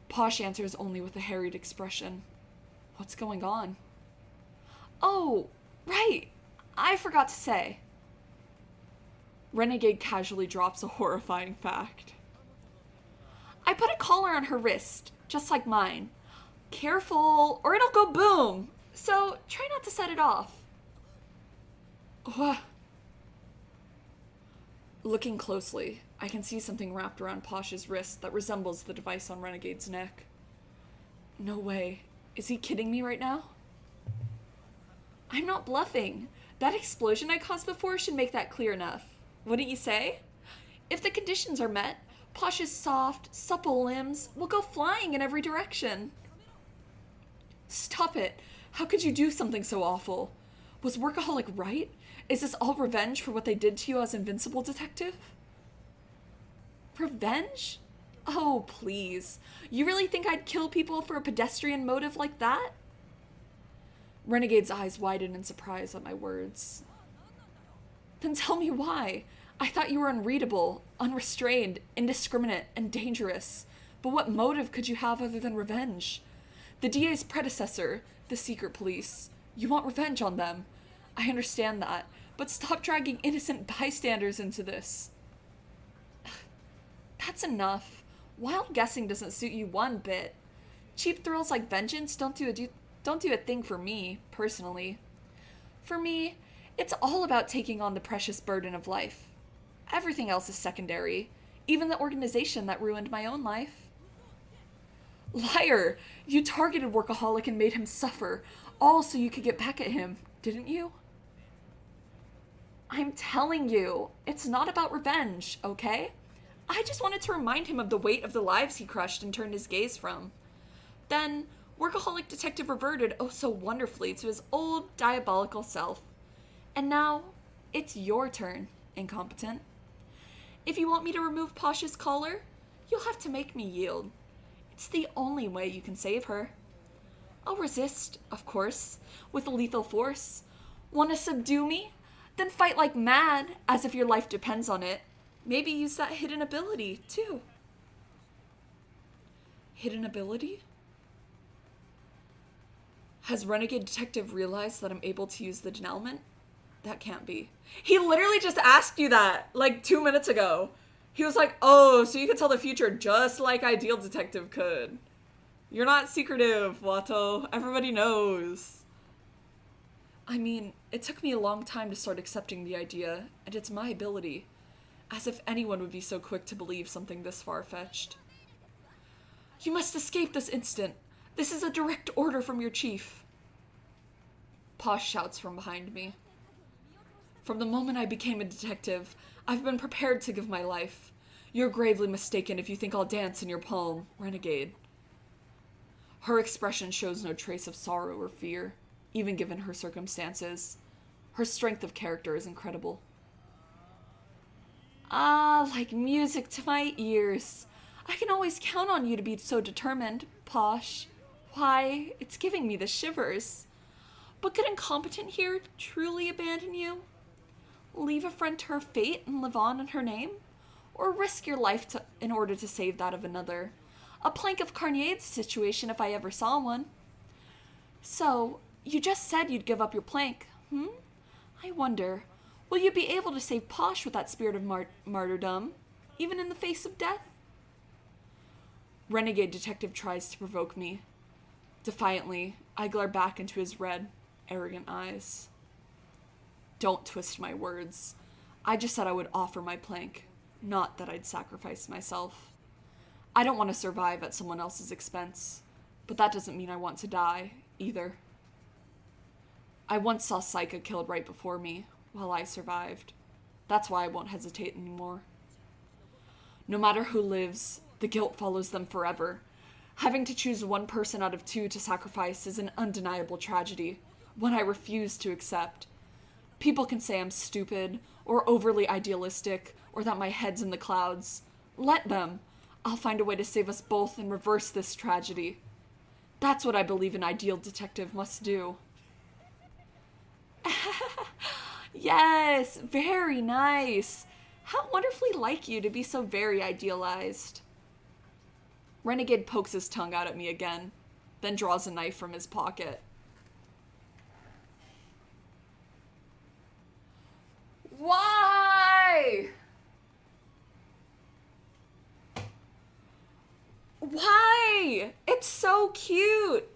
Posh answers only with a harried expression. What's going on? Oh, right! I forgot to say. Renegade casually drops a horrifying fact. I put a collar on her wrist, just like mine. Careful, or it'll go boom! So, try not to set it off. Looking closely, I can see something wrapped around Posh's wrist that resembles the device on Renegade's neck. No way. Is he kidding me right now? I'm not bluffing. That explosion I caused before should make that clear enough. Wouldn't you say? If the conditions are met, Posh's soft, supple limbs will go flying in every direction. Stop it. How could you do something so awful? Was Workaholic right? Is this all revenge for what they did to you as Invincible Detective? Revenge? Oh, please. You really think I'd kill people for a pedestrian motive like that? Renegade's eyes widen in surprise at my words. Then tell me why. I thought you were unreadable, unrestrained, indiscriminate, and dangerous. But what motive could you have other than revenge? The DA's predecessor, the secret police. You want revenge on them. I understand that, but stop dragging innocent bystanders into this. That's enough. Wild guessing doesn't suit you one bit. Cheap thrills like vengeance don't do a thing for me, personally. For me, it's all about taking on the precious burden of life. Everything else is secondary, even the organization that ruined my own life. Liar! You targeted Workaholic and made him suffer, all so you could get back at him, didn't you? I'm telling you, it's not about revenge, okay? I just wanted to remind him of the weight of the lives he crushed and turned his gaze from. Then, Workaholic Detective reverted oh so wonderfully to his old diabolical self. And now, it's your turn, incompetent. If you want me to remove Posh's collar, you'll have to make me yield. It's the only way you can save her. I'll resist, of course, with lethal force. Want to subdue me? Then fight like mad, as if your life depends on it. Maybe use that hidden ability, too. Hidden ability? Has Renegade Detective realized that I'm able to use the denouement? That can't be. He literally just asked you that, like 2 minutes ago. He was like, oh, so you can tell the future just like Ideal Detective could. You're not secretive, Watto. Everybody knows. I mean, it took me a long time to start accepting the idea, and it's my ability. As if anyone would be so quick to believe something this far-fetched. You must escape this instant. This is a direct order from your chief. Posh shouts from behind me. From the moment I became a detective, I've been prepared to give my life. You're gravely mistaken if you think I'll dance in your palm, Renegade. Her expression shows no trace of sorrow or fear, even given her circumstances. Her strength of character is incredible. Ah, like music to my ears. I can always count on you to be so determined, Posh. Why, it's giving me the shivers. But could incompetent here truly abandon you? Leave a friend to her fate and live on in her name? Or risk your life in order to save that of another? A plank of Carnier's situation if I ever saw one. So, you just said you'd give up your plank, I wonder, will you be able to save Posh with that spirit of martyrdom, even in the face of death? Renegade Detective tries to provoke me. Defiantly, I glare back into his red, arrogant eyes. Don't twist my words. I just said I would offer my plank, not that I'd sacrifice myself. I don't want to survive at someone else's expense, but that doesn't mean I want to die, either. I once saw Saika killed right before me, while I survived. That's why I won't hesitate anymore. No matter who lives, the guilt follows them forever. Having to choose one person out of two to sacrifice is an undeniable tragedy, one I refuse to accept. People can say I'm stupid, or overly idealistic, or that my head's in the clouds. Let them. I'll find a way to save us both and reverse this tragedy. That's what I believe an ideal detective must do. Yes, very nice. How wonderfully like you to be so very idealized. Renegade pokes his tongue out at me again, then draws a knife from his pocket. Why? Why? It's so cute.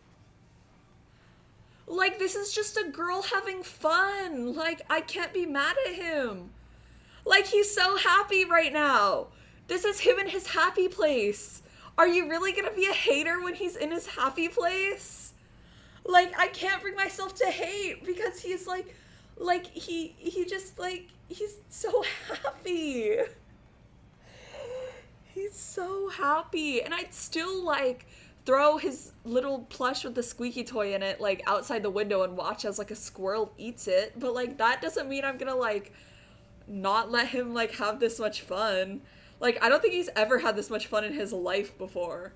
Like, this is just a girl having fun. Like, I can't be mad at him. Like, he's so happy right now. This is him in his happy place. Are you really gonna be a hater when he's in his happy place? Like, I can't bring myself to hate because he's he just, he's so happy. He's so happy. And I'd still, throw his little plush with the squeaky toy in it, outside the window and watch as, a squirrel eats it. But, that doesn't mean I'm gonna, not let him, have this much fun. I don't think he's ever had this much fun in his life before.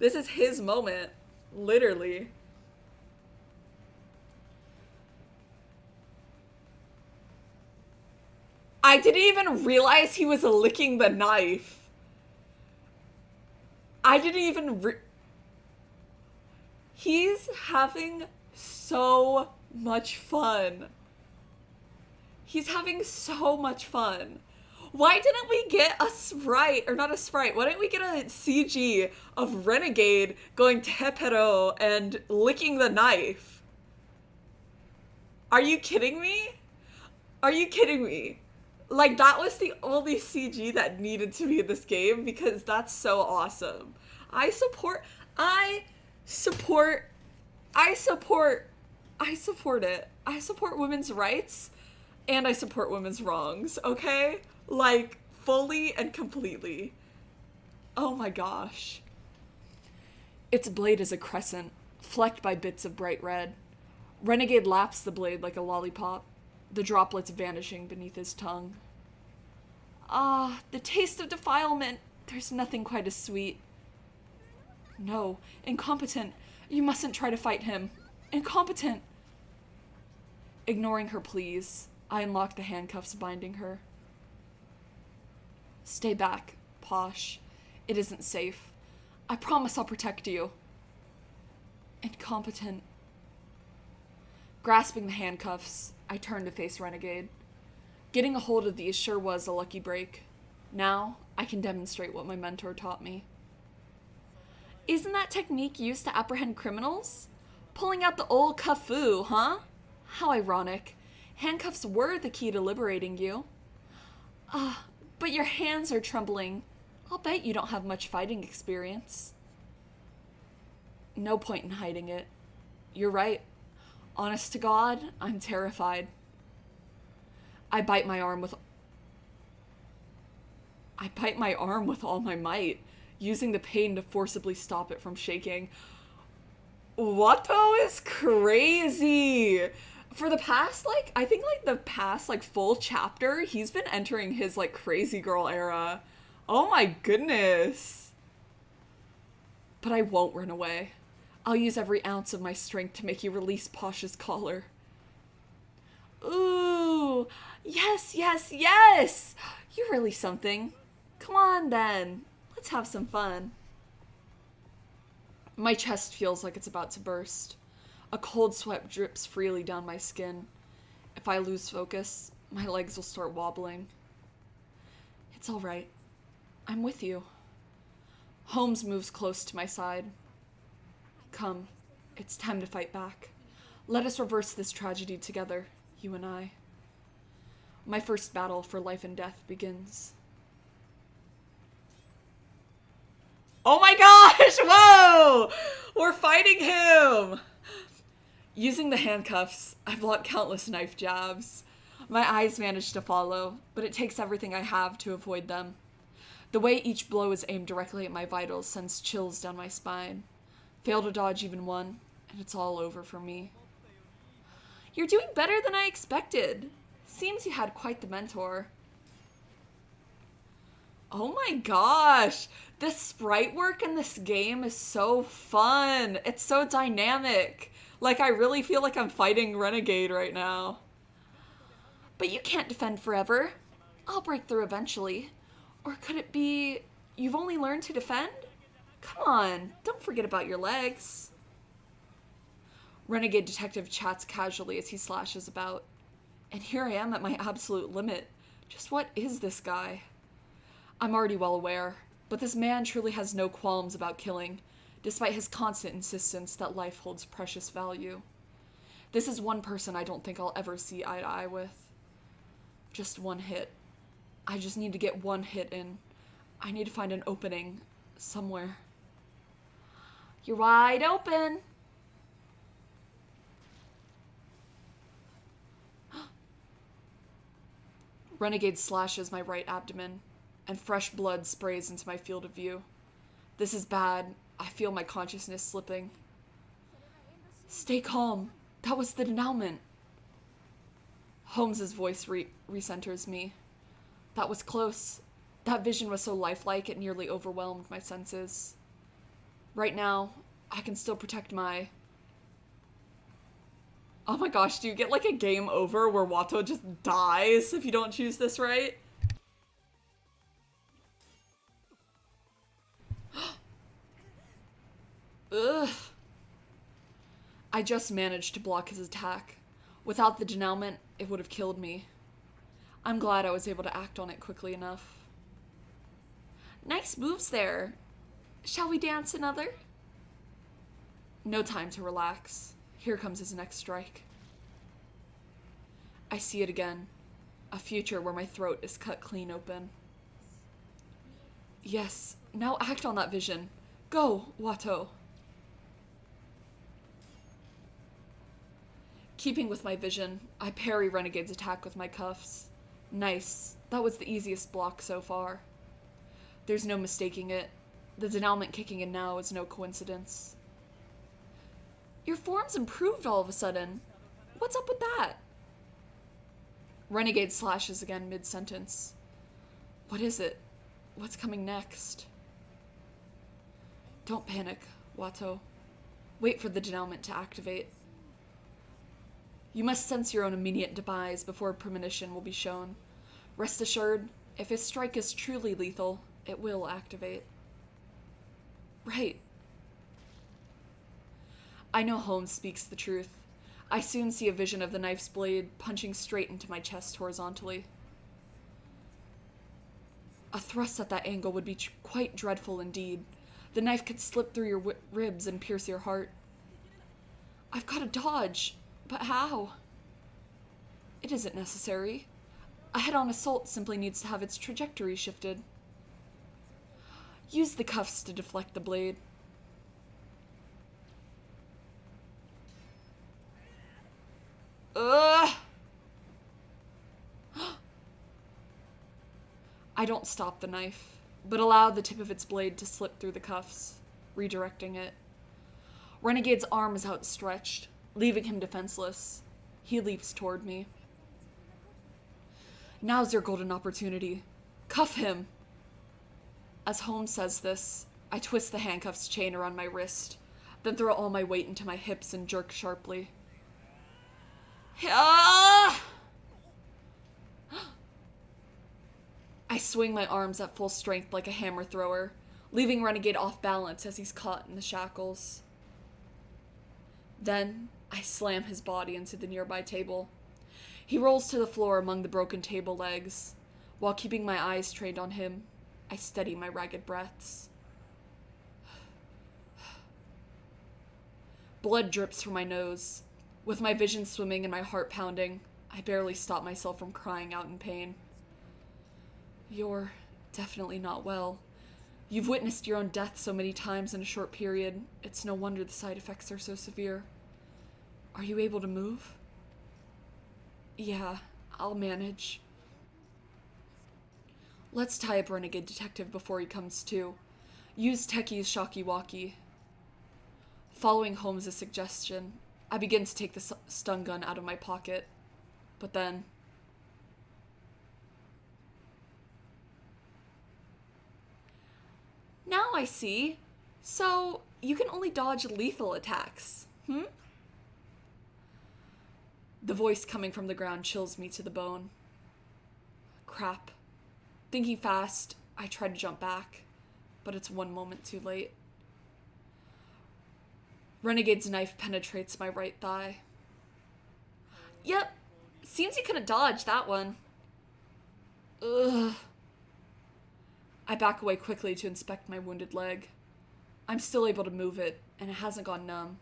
This is his moment. Literally. I didn't even realize he was licking the knife. I didn't even He's having so much fun. He's having so much fun. Why didn't we get a sprite, or not a sprite, why didn't we get a CG of Renegade going tepero and licking the knife? Are you kidding me? Are you kidding me? Like, that was the only CG that needed to be in this game because that's so awesome. I support, I support, I support, I support it. I support women's rights and I support women's wrongs, okay? Like, fully and completely. Oh my gosh. Its blade is a crescent, flecked by bits of bright red. Renegade laps the blade like a lollipop, the droplets vanishing beneath his tongue. Ah, the taste of defilement. There's nothing quite as sweet. No, incompetent. You mustn't try to fight him. Incompetent. Ignoring her pleas, I unlock the handcuffs binding her. Stay back, Posh. It isn't safe. I promise I'll protect you. Incompetent. Grasping the handcuffs, I turn to face Renegade. Getting a hold of these sure was a lucky break. Now, I can demonstrate what my mentor taught me. Isn't that technique used to apprehend criminals? Pulling out the old kafoo, huh? How ironic. Handcuffs were the key to liberating you. But your hands are trembling. I'll bet you don't have much fighting experience. No point in hiding it. You're right. Honest to God, I'm terrified. I bite my arm with all my might, using the pain to forcibly stop it from shaking. Watto is crazy. For the past, I think the past, full chapter, he's been entering his, crazy girl era. Oh my goodness. But I won't run away. I'll use every ounce of my strength to make you release Posh's collar. Ooh, yes, yes, yes! You're really something. Come on, then. Let's have some fun. My chest feels like it's about to burst. A cold sweat drips freely down my skin. If I lose focus, my legs will start wobbling. It's all right. I'm with you. Holmes moves close to my side. Come, it's time to fight back. Let us reverse this tragedy together, you and I. My first battle for life and death begins. Oh my gosh! Whoa! We're fighting him! Using the handcuffs, I block countless knife jabs. My eyes manage to follow, but it takes everything I have to avoid them. The way each blow is aimed directly at my vitals sends chills down my spine. Fail to dodge even one, and it's all over for me. You're doing better than I expected. Seems you had quite the mentor. Oh my gosh! The sprite work in this game is so fun. It's so dynamic. I really feel like I'm fighting Renegade right now. But you can't defend forever. I'll break through eventually. Or could it be you've only learned to defend? Come on, don't forget about your legs. Renegade Detective chats casually as he slashes about. And here I am at my absolute limit. Just what is this guy? I'm already well aware, but this man truly has no qualms about killing, despite his constant insistence that life holds precious value. This is one person I don't think I'll ever see eye to eye with. Just one hit. I just need to get one hit in. I need to find an opening somewhere. You're wide open. Renegade slashes my right abdomen, and fresh blood sprays into my field of view. This is bad. I feel my consciousness slipping. Stay calm. That was the denouement. Holmes's voice recenters me. That was close. That vision was so lifelike it nearly overwhelmed my senses. Right now, I can still protect my... Oh my gosh, do you get a game over where Watto just dies if you don't choose this right? Ugh. I just managed to block his attack. Without the denouement, it would have killed me. I'm glad I was able to act on it quickly enough. Nice moves there. Shall we dance another? No time to relax. Here comes his next strike. I see it again. A future where my throat is cut clean open. Yes, now act on that vision. Go, Watto. Keeping with my vision, I parry Renegade's attack with my cuffs. Nice. That was the easiest block so far. There's no mistaking it. The denouement kicking in now is no coincidence. Your form's improved all of a sudden. What's up with that? Renegade slashes again mid-sentence. What is it? What's coming next? Don't panic, Watto. Wait for the denouement to activate. You must sense your own immediate demise before a premonition will be shown. Rest assured, if his strike is truly lethal, it will activate. Right. I know Holmes speaks the truth. I soon see a vision of the knife's blade punching straight into my chest horizontally. A thrust at that angle would be quite dreadful indeed. The knife could slip through your ribs and pierce your heart. I've got to dodge, but how? It isn't necessary. A head-on assault simply needs to have its trajectory shifted. Use the cuffs to deflect the blade. Ugh! I don't stop the knife, but allow the tip of its blade to slip through the cuffs, redirecting it. Renegade's arm is outstretched, leaving him defenseless. He leaps toward me. Now's your golden opportunity. Cuff him! As Holmes says this, I twist the handcuffs chain around my wrist, then throw all my weight into my hips and jerk sharply. Ah! I swing my arms at full strength like a hammer thrower, leaving Renegade off balance as he's caught in the shackles. Then, I slam his body into the nearby table. He rolls to the floor among the broken table legs. While keeping my eyes trained on him, I steady my ragged breaths. Blood drips from my nose. With my vision swimming and my heart pounding, I barely stop myself from crying out in pain. You're definitely not well. You've witnessed your own death so many times in a short period, it's no wonder the side effects are so severe. Are you able to move? Yeah, I'll manage. Let's tie up Renegade Detective before he comes to. Use Techie's Shocky-Walkie. Following Holmes' suggestion, I begin to take the stun gun out of my pocket. But then... Now I see. So, you can only dodge lethal attacks, The voice coming from the ground chills me to the bone. Crap. Thinking fast, I try to jump back, but it's one moment too late. Renegade's knife penetrates my right thigh. Yep, seems you couldn't dodge that one. Ugh. I back away quickly to inspect my wounded leg. I'm still able to move it, and it hasn't gone numb.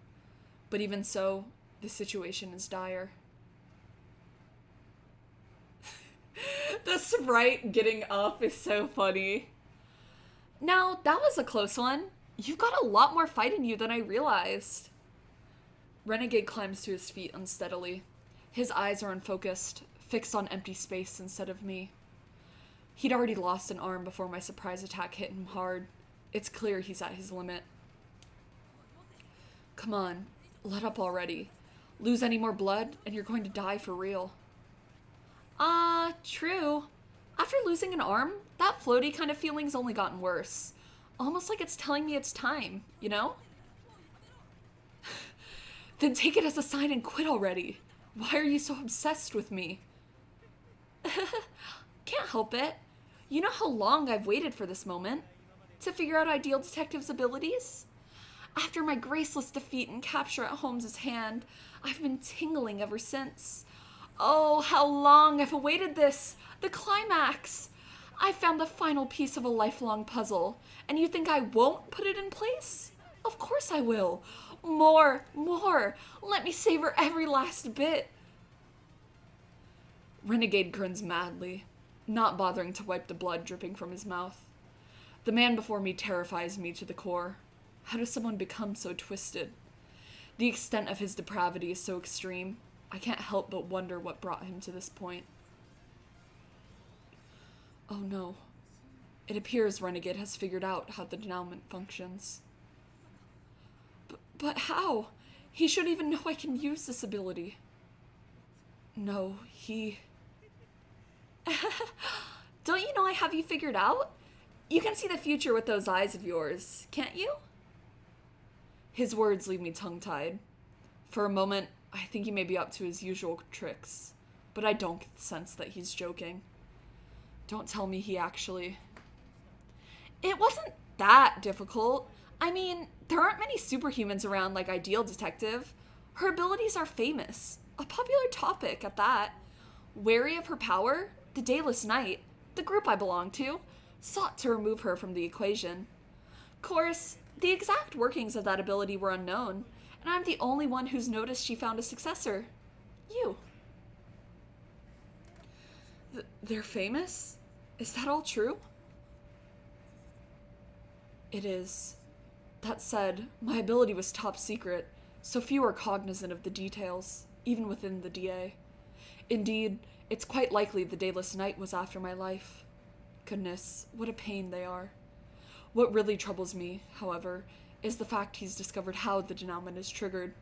But even so, the situation is dire. The sprite getting up is so funny. Now, that was a close one. You've got a lot more fight in you than I realized. Renegade climbs to his feet unsteadily. His eyes are unfocused, fixed on empty space instead of me. He'd already lost an arm before my surprise attack hit him hard. It's clear he's at his limit. Come on, let up already. Lose any more blood, and you're going to die for real. True. After losing an arm, that floaty kind of feeling's only gotten worse. Almost like it's telling me it's time, you know? Then take it as a sign and quit already. Why are you so obsessed with me? Can't help it. You know how long I've waited for this moment? To figure out Ideal Detective's abilities? After my graceless defeat and capture at Holmes' hand, I've been tingling ever since. Oh, how long I've awaited this! The climax! I found the final piece of a lifelong puzzle, and you think I won't put it in place? Of course I will. More, more! Let me savor every last bit! Renegade grins madly, not bothering to wipe the blood dripping from his mouth. The man before me terrifies me to the core. How does someone become so twisted? The extent of his depravity is so extreme, I can't help but wonder what brought him to this point. Oh no. It appears Renegade has figured out how the denouement functions. But how? He should even know I can use this ability. No, he... Don't you know I have you figured out? You can see the future with those eyes of yours, can't you? His words leave me tongue-tied. For a moment, I think he may be up to his usual tricks, but I don't get the sense that he's joking. Don't tell me he actually... It wasn't that difficult. I mean, there aren't many superhumans around like Ideal Detective. Her abilities are famous. A popular topic at that. Wary of her power, the Dayless Knight, the group I belong to, sought to remove her from the equation. Of course, the exact workings of that ability were unknown, and I'm the only one who's noticed she found a successor. You. They're famous? Is that all true? It is. That said, my ability was top secret, so few are cognizant of the details, even within the DA. Indeed, it's quite likely the Dayless Knight was after my life. Goodness, what a pain they are. What really troubles me, however, is the fact he's discovered how the denouement is triggered.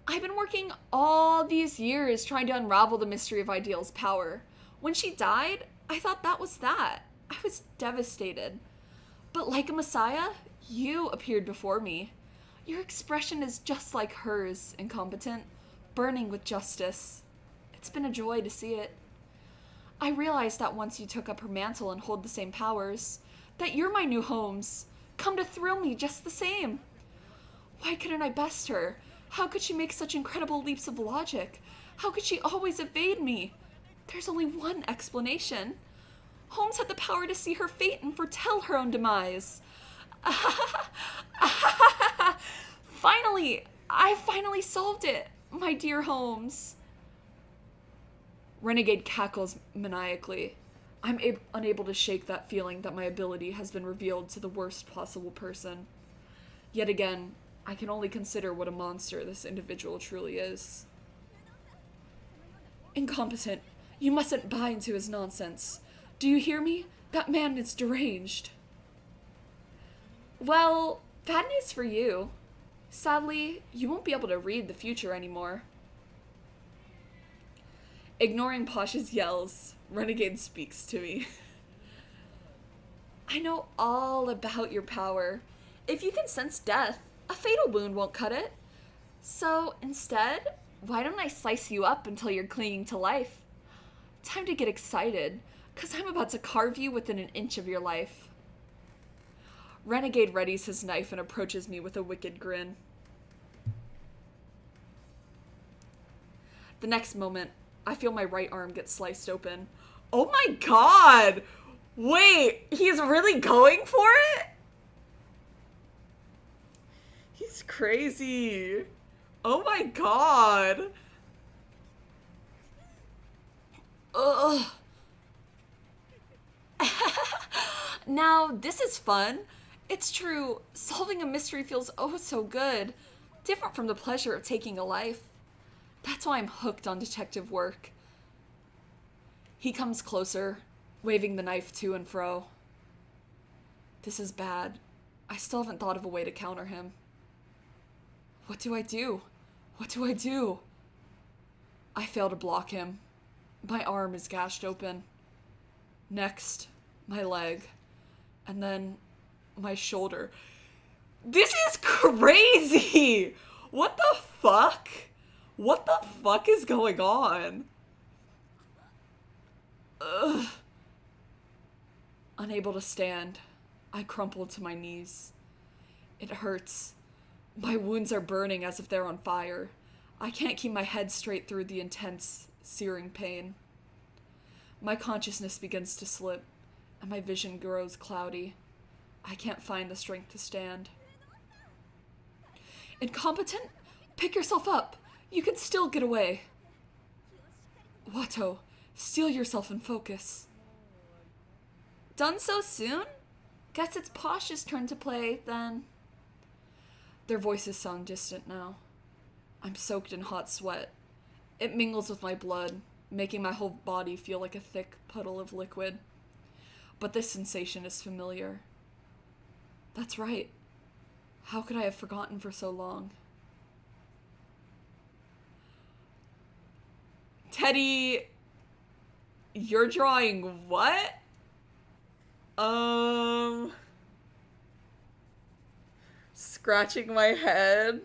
I've been working all these years trying to unravel the mystery of Ideal's power. When she died, I thought that was that. I was devastated. But like a messiah, you appeared before me. Your expression is just like hers, incompetent, burning with justice. It's been a joy to see it. I realized that once you took up her mantle and hold the same powers, that you're my new Holmes, come to thrill me just the same. Why couldn't I best her? How could she make such incredible leaps of logic? How could she always evade me? There's only one explanation. Holmes had the power to see her fate and foretell her own demise. Finally! I finally solved it, my dear Holmes. Renegade cackles maniacally. I'm unable to shake that feeling that my ability has been revealed to the worst possible person. Yet again, I can only consider what a monster this individual truly is. Incompetent. You mustn't buy into his nonsense. Do you hear me? That man is deranged. Well, bad news for you. Sadly, you won't be able to read the future anymore. Ignoring Pasha's yells, Renegade speaks to me. I know all about your power. If you can sense death, a fatal wound won't cut it. So instead, why don't I slice you up until you're clinging to life? Time to get excited, because I'm about to carve you within an inch of your life. Renegade readies his knife and approaches me with a wicked grin. The next moment, I feel my right arm get sliced open. Oh my god! Wait, he's really going for it? He's crazy. Oh my god. Ugh. Now, this is fun. It's true, solving a mystery feels oh so good. Different from the pleasure of taking a life. That's why I'm hooked on detective work. He comes closer, waving the knife to and fro. This is bad. I still haven't thought of a way to counter him. What do I do? What do I do? I fail to block him. My arm is gashed open. Next, my leg. And then, my shoulder. This is crazy! What the fuck? What the fuck is going on? Ugh. Unable to stand, I crumple to my knees. It hurts. My wounds are burning as if they're on fire. I can't keep my head straight through the intense, searing pain. My consciousness begins to slip, and my vision grows cloudy. I can't find the strength to stand. Incompetent? Pick yourself up. You can still get away. Watto, steel yourself and focus. Done so soon? Guess it's Posh's turn to play, then. Their voices sound distant now. I'm soaked in hot sweat. It mingles with my blood, making my whole body feel like a thick puddle of liquid. But this sensation is familiar. That's right. How could I have forgotten for so long? Teddy, you're drawing what? Scratching my head.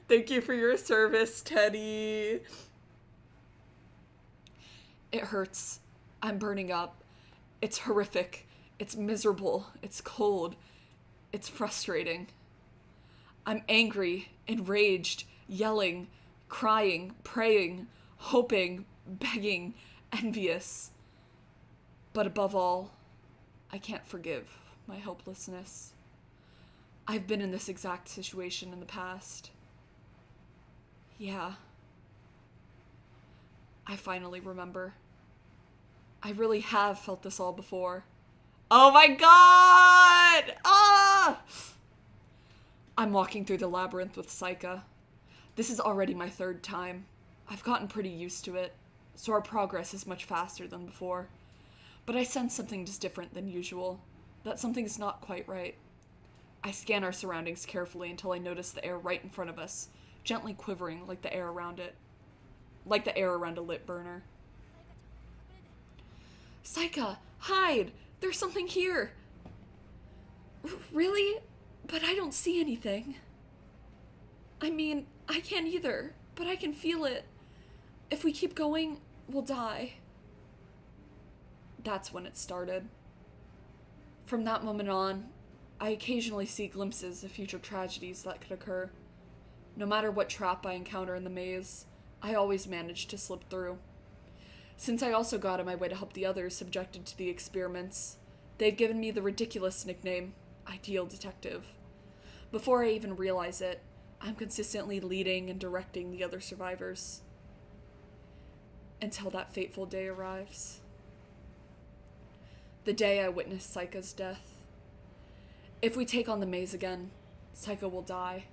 Thank you for your service, Teddy. It hurts. I'm burning up. It's horrific. It's miserable. It's cold. It's frustrating. I'm angry, enraged, yelling, crying, praying, hoping, begging, envious. But above all, I can't forgive my helplessness. I've been in this exact situation in the past. Yeah. I finally remember. I really have felt this all before. Oh my god! Ah! I'm walking through the labyrinth with Saika. This is already my third time. I've gotten pretty used to it, so our progress is much faster than before. But I sense something just different than usual. That something's not quite right. I scan our surroundings carefully until I notice the air right in front of us, gently quivering like the air around it. Like the air around a lit burner. Saika, hide! There's something here! Really? But I don't see anything. I mean, I can't either, but I can feel it. If we keep going, we'll die. That's when it started. From that moment on, I occasionally see glimpses of future tragedies that could occur. No matter what trap I encounter in the maze, I always manage to slip through. Since I also got on my way to help the others subjected to the experiments, they've given me the ridiculous nickname, Ideal Detective. Before I even realize it, I'm consistently leading and directing the other survivors. Until that fateful day arrives. The day I witnessed Saika's death. If we take on the maze again, Saika will die.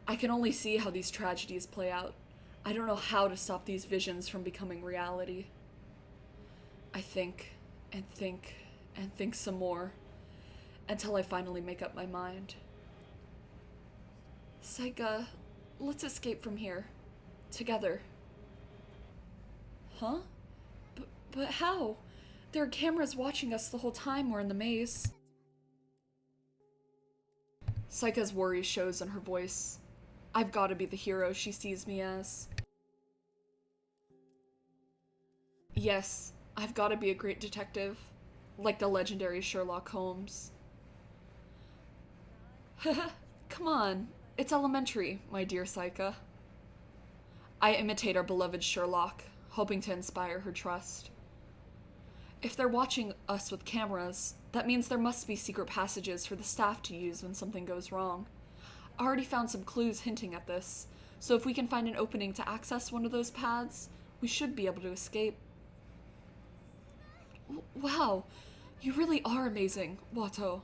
I can only see how these tragedies play out. I don't know how to stop these visions from becoming reality. I think, and think, and think some more, until I finally make up my mind. Saika, let's escape from here. Together. Huh? But how? There are cameras watching us the whole time we're in the maze. Saika's worry shows in her voice. I've got to be the hero she sees me as. Yes, I've got to be a great detective, like the legendary Sherlock Holmes. Come on, it's elementary, my dear Saika. I imitate our beloved Sherlock, hoping to inspire her trust. If they're watching us with cameras, that means there must be secret passages for the staff to use when something goes wrong. I already found some clues hinting at this, so if we can find an opening to access one of those paths, we should be able to escape. Wow, you really are amazing, Watto.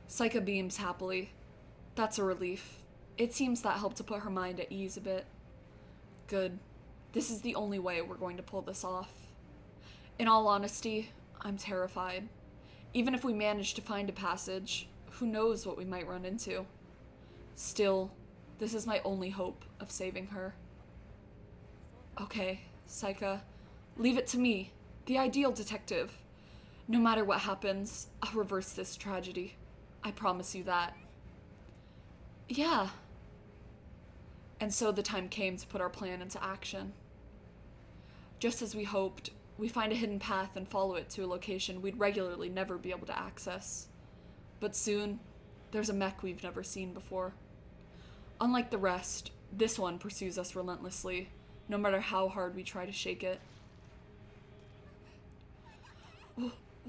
Saika beams happily. That's a relief. It seems that helped to put her mind at ease a bit. Good. This is the only way we're going to pull this off. In all honesty, I'm terrified. Even if we manage to find a passage, who knows what we might run into. Still, this is my only hope of saving her. Okay, Saika, leave it to me, the ideal detective. No matter what happens, I'll reverse this tragedy. I promise you that. Yeah. And so the time came to put our plan into action. Just as we hoped, we find a hidden path and follow it to a location we'd regularly never be able to access. But soon, there's a mech we've never seen before. Unlike the rest, this one pursues us relentlessly, no matter how hard we try to shake it.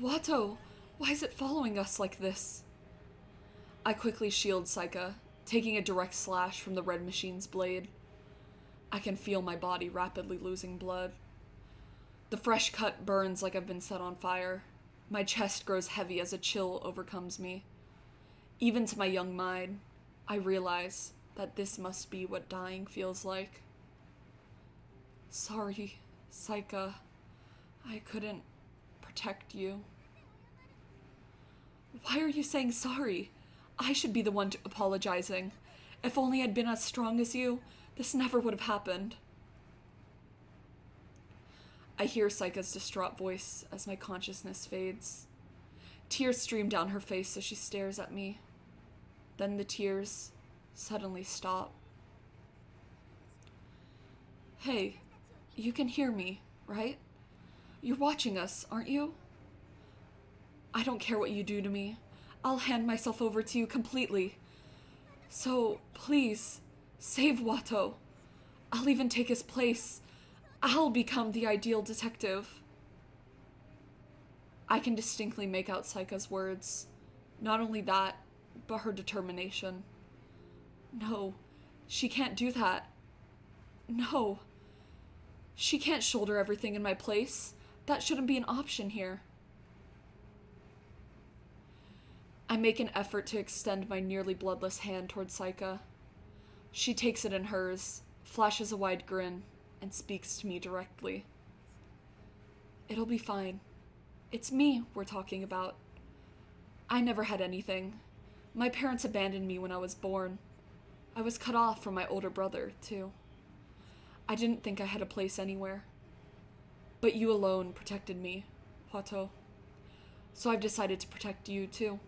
Watto, why is it following us like this? I quickly shield Saika, taking a direct slash from the red machine's blade. I can feel my body rapidly losing blood. The fresh cut burns like I've been set on fire. My chest grows heavy as a chill overcomes me. Even to my young mind, I realize that this must be what dying feels like. Sorry, Saika. I couldn't protect you. Why are you saying sorry? I should be the one apologizing. If only I'd been as strong as you, this never would have happened. I hear Saika's distraught voice as my consciousness fades. Tears stream down her face as she stares at me. Then the tears suddenly stop. Hey, you can hear me, right? You're watching us, aren't you? I don't care what you do to me. I'll hand myself over to you completely. So, please, save Watto. I'll even take his place. I'll become the ideal detective. I can distinctly make out Saika's words. Not only that, but her determination. No, she can't do that. No. She can't shoulder everything in my place. That shouldn't be an option here. I make an effort to extend my nearly bloodless hand toward Saika. She takes it in hers, flashes a wide grin, and speaks to me directly. It'll be fine. It's me we're talking about. I never had anything. My parents abandoned me when I was born. I was cut off from my older brother, too. I didn't think I had a place anywhere. But you alone protected me, Watto. So I've decided to protect you, too.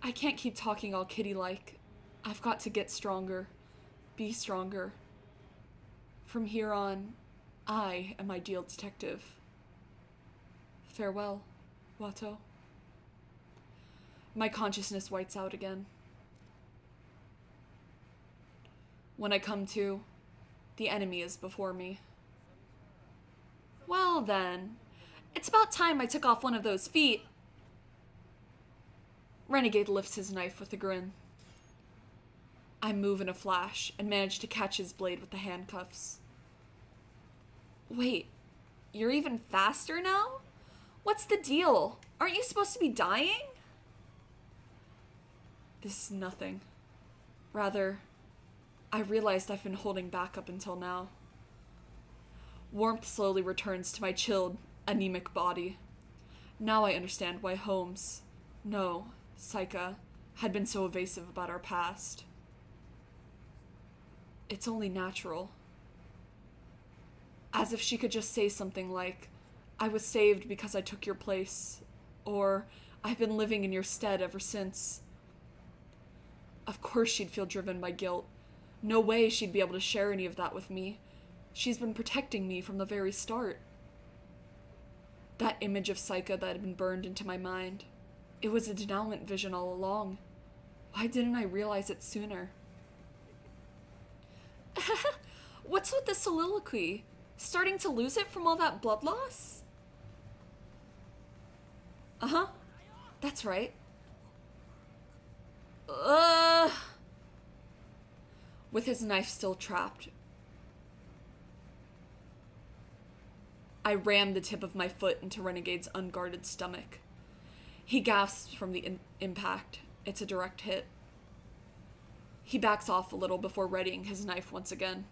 I can't keep talking all kitty-like. I've got to get stronger. Be stronger. From here on, I am ideal detective. Farewell, Watto. My consciousness whites out again. When I come to, the enemy is before me. Well then, it's about time I took off one of those feet. Renegade lifts his knife with a grin. I move in a flash and manage to catch his blade with the handcuffs. Wait, you're even faster now? What's the deal? Aren't you supposed to be dying? This is nothing. Rather, I realized I've been holding back up until now. Warmth slowly returns to my chilled, anemic body. Now I understand why Holmes, no, Saika, had been so evasive about our past. It's only natural. As if she could just say something like, I was saved because I took your place, or I've been living in your stead ever since. Of course she'd feel driven by guilt. No way she'd be able to share any of that with me. She's been protecting me from the very start. That image of Saika that had been burned into my mind, it was a denouement vision all along. Why didn't I realize it sooner? What's with the soliloquy? Starting to lose it from all that blood loss? Uh-huh. That's right. With his knife still trapped, I rammed the tip of my foot into Renegade's unguarded stomach. He gasps from the impact. It's a direct hit. He backs off a little before readying his knife once again.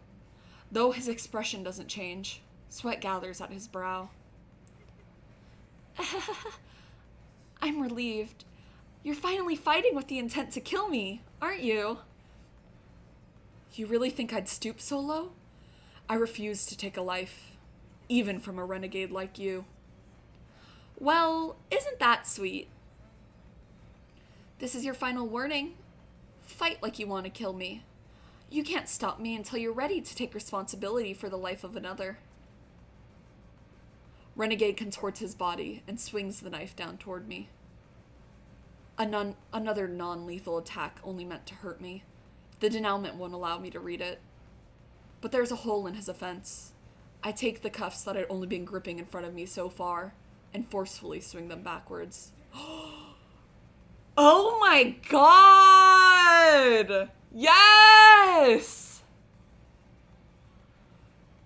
Though his expression doesn't change, sweat gathers at his brow. I'm relieved. You're finally fighting with the intent to kill me, aren't you? You really think I'd stoop so low? I refuse to take a life, even from a renegade like you. Well, isn't that sweet? This is your final warning. Fight like you want to kill me. You can't stop me until you're ready to take responsibility for the life of another. Renegade contorts his body and swings the knife down toward me. Another non-lethal attack only meant to hurt me. The denouement won't allow me to read it. But there's a hole in his offense. I take the cuffs that had only been gripping in front of me so far and forcefully swing them backwards. Oh my god! Yes!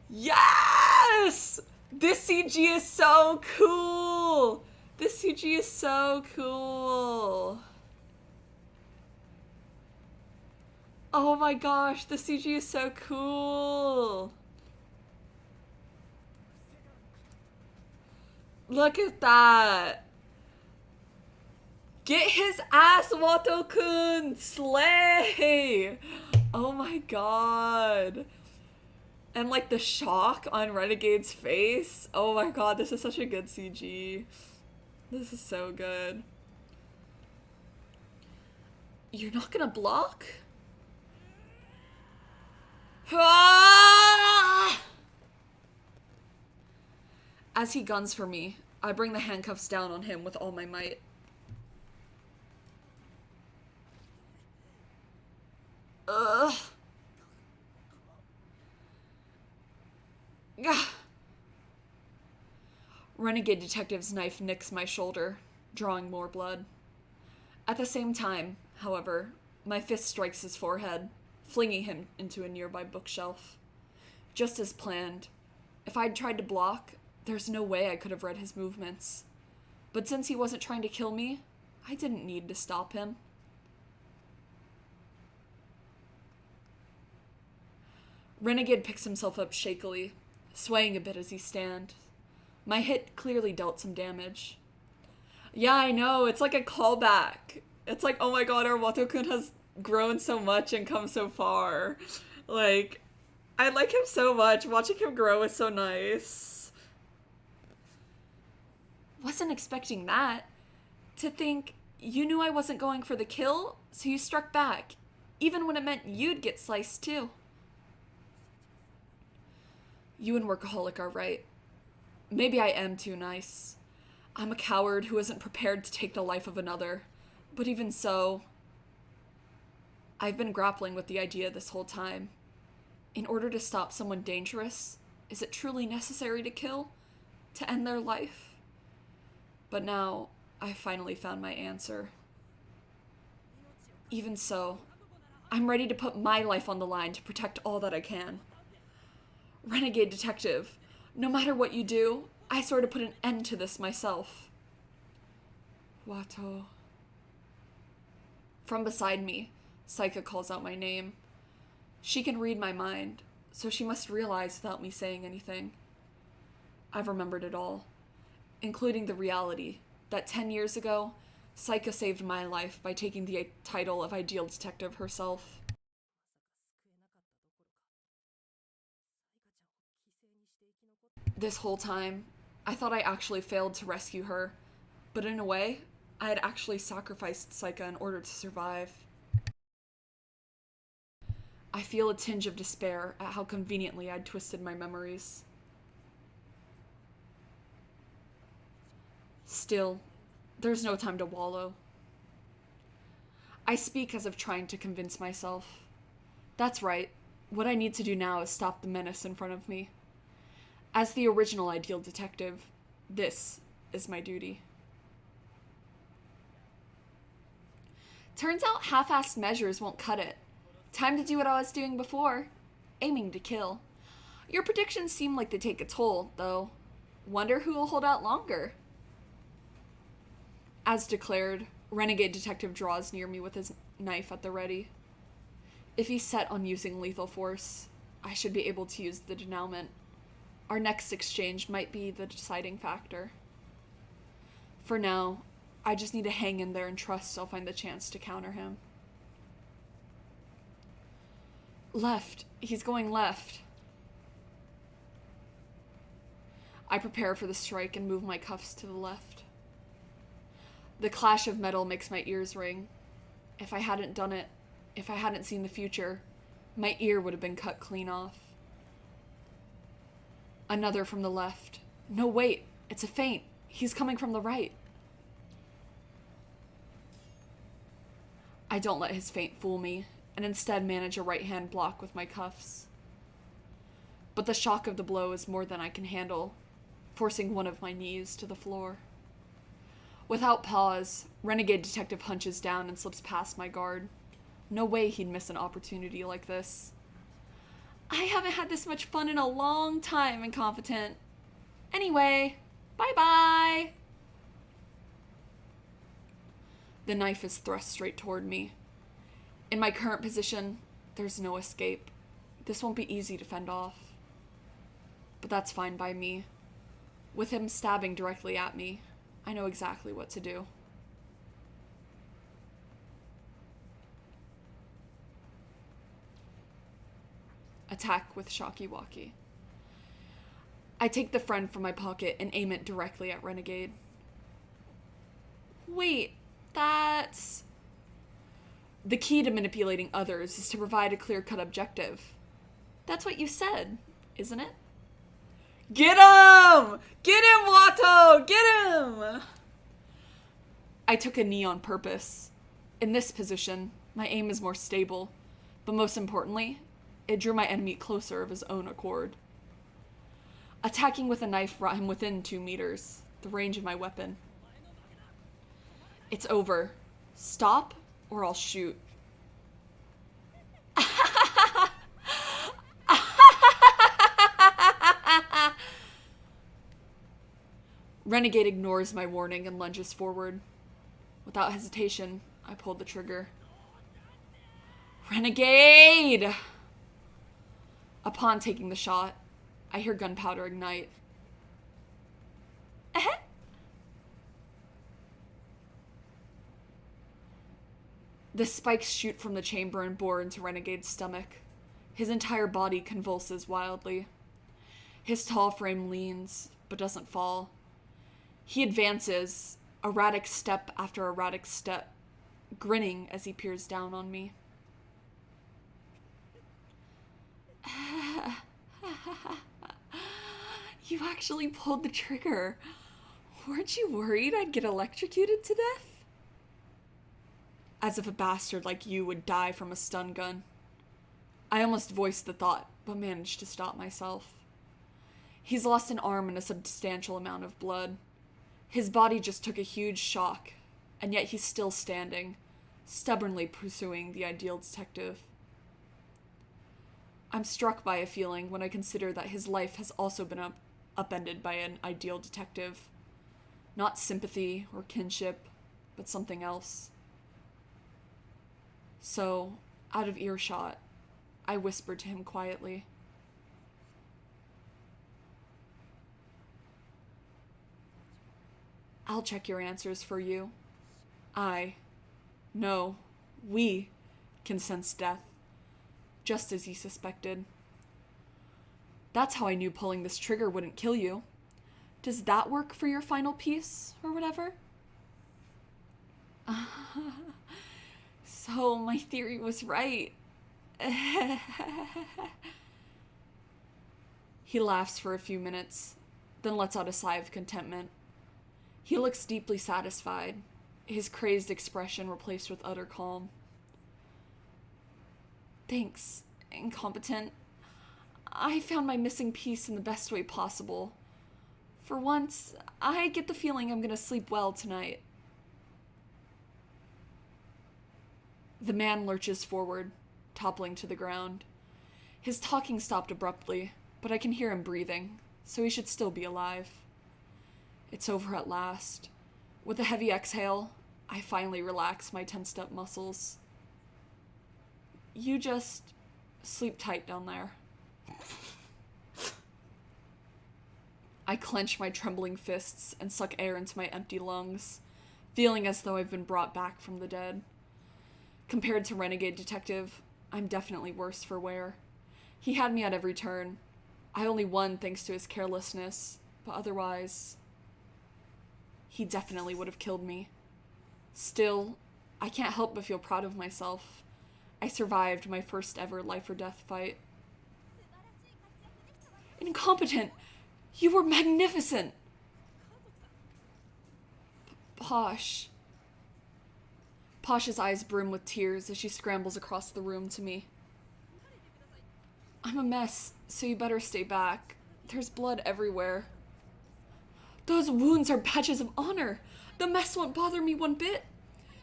Yes! This CG is so cool! This CG is so cool! Oh my gosh, the CG is so cool! Look at that! Get his ass, Wato-kun! Slay! Oh my god. And like the shock on Renegade's face. Oh my god, this is such a good CG. This is so good. You're not gonna block? Ah! As he guns for me, I bring the handcuffs down on him with all my might. Ugh. Gah. Renegade Detective's knife nicks my shoulder, drawing more blood. At the same time, however, my fist strikes his forehead, flinging him into a nearby bookshelf. Just as planned, if I'd tried to block, there's no way I could have read his movements. But since he wasn't trying to kill me, I didn't need to stop him. Renegade picks himself up shakily, swaying a bit as he stands. My hit clearly dealt some damage. Yeah, I know, it's like a callback. It's like, oh my god, our Wato-kun has grown so much and come so far. Like, I like him so much. Watching him grow is so nice. Wasn't expecting that. To think you knew I wasn't going for the kill, so you struck back, even when it meant you'd get sliced too. You and Workaholic are right. Maybe I am too nice. I'm a coward who isn't prepared to take the life of another. But even so, I've been grappling with the idea this whole time. In order to stop someone dangerous, is it truly necessary to kill? To end their life? But now, I finally found my answer. Even so, I'm ready to put my life on the line to protect all that I can. Renegade Detective, no matter what you do, I swear to put an end to this myself. Wato. From beside me, Saika calls out my name. She can read my mind, so she must realize without me saying anything. I've remembered it all, including the reality that 10 years ago, Saika saved my life by taking the title of Ideal Detective herself. This whole time, I thought I actually failed to rescue her, but in a way, I had actually sacrificed Saika in order to survive. I feel a tinge of despair at how conveniently I'd twisted my memories. Still, there's no time to wallow. I speak as if trying to convince myself. That's right, what I need to do now is stop the menace in front of me. As the original Ideal Detective, this is my duty. Turns out half-assed measures won't cut it. Time to do what I was doing before, aiming to kill. Your predictions seem like they take a toll, though. Wonder who will hold out longer. As declared, Renegade Detective draws near me with his knife at the ready. If he's set on using lethal force, I should be able to use the denouement. Our next exchange might be the deciding factor. For now, I just need to hang in there and trust I'll find the chance to counter him. Left. He's going left. I prepare for the strike and move my cuffs to the left. The clash of metal makes my ears ring. If I hadn't done it, if I hadn't seen the future, my ear would have been cut clean off. Another from the left. No, wait, it's a feint. He's coming from the right. I don't let his feint fool me, and instead manage a right-hand block with my cuffs. But the shock of the blow is more than I can handle, forcing one of my knees to the floor. Without pause, Renegade Detective hunches down and slips past my guard. No way he'd miss an opportunity like this. I haven't had this much fun in a long time, Incompetent. Anyway, bye-bye. The knife is thrust straight toward me. In my current position, there's no escape. This won't be easy to fend off. But that's fine by me. With him stabbing directly at me, I know exactly what to do. Attack with Shocky-Walkie. I take the friend from my pocket and aim it directly at Renegade. Wait, that's... The key to manipulating others is to provide a clear-cut objective. That's what you said, isn't it? Get him! Get him, Watto! Get him! I took a knee on purpose. In this position, my aim is more stable, but most importantly, it drew my enemy closer of his own accord. Attacking with a knife brought him within 2 meters, the range of my weapon. It's over. Stop, or I'll shoot. Renegade ignores my warning and lunges forward. Without hesitation, I pulled the trigger. Renegade! Upon taking the shot, I hear gunpowder ignite. The spikes shoot from the chamber and bore into Renegade's stomach. His entire body convulses wildly. His tall frame leans, but doesn't fall. He advances, erratic step after erratic step, grinning as he peers down on me. You actually pulled the trigger. Weren't you worried I'd get electrocuted to death? As if a bastard like you would die from a stun gun. I almost voiced the thought, but managed to stop myself. He's lost an arm and a substantial amount of blood. His body just took a huge shock, and yet he's still standing, stubbornly pursuing the ideal detective. I'm struck by a feeling when I consider that his life has also been upended by an ideal detective. Not sympathy or kinship, but something else. So, out of earshot, I whispered to him quietly. I'll check your answers for you. We can sense death, just as you suspected. That's how I knew pulling this trigger wouldn't kill you. Does that work for your final piece, or whatever? So my theory was right. He laughs for a few minutes, then lets out a sigh of contentment. He looks deeply satisfied, his crazed expression replaced with utter calm. Thanks, Incompetent. I found my missing piece in the best way possible. For once, I get the feeling I'm gonna sleep well tonight. The man lurches forward, toppling to the ground. His talking stopped abruptly, but I can hear him breathing, so he should still be alive. It's over at last. With a heavy exhale, I finally relax my tensed-up muscles. You just sleep tight down there. I clench my trembling fists and suck air into my empty lungs, feeling as though I've been brought back from the dead. Compared to Renegade Detective, I'm definitely worse for wear. He had me at every turn. I only won thanks to his carelessness, but otherwise, he definitely would have killed me. Still, I can't help but feel proud of myself. I survived my first ever life or death fight. Incompetent! You were magnificent! Posh Pasha's eyes brim with tears as she scrambles across the room to me. I'm a mess, so you better stay back. There's blood everywhere. Those wounds are badges of honor. The mess won't bother me one bit.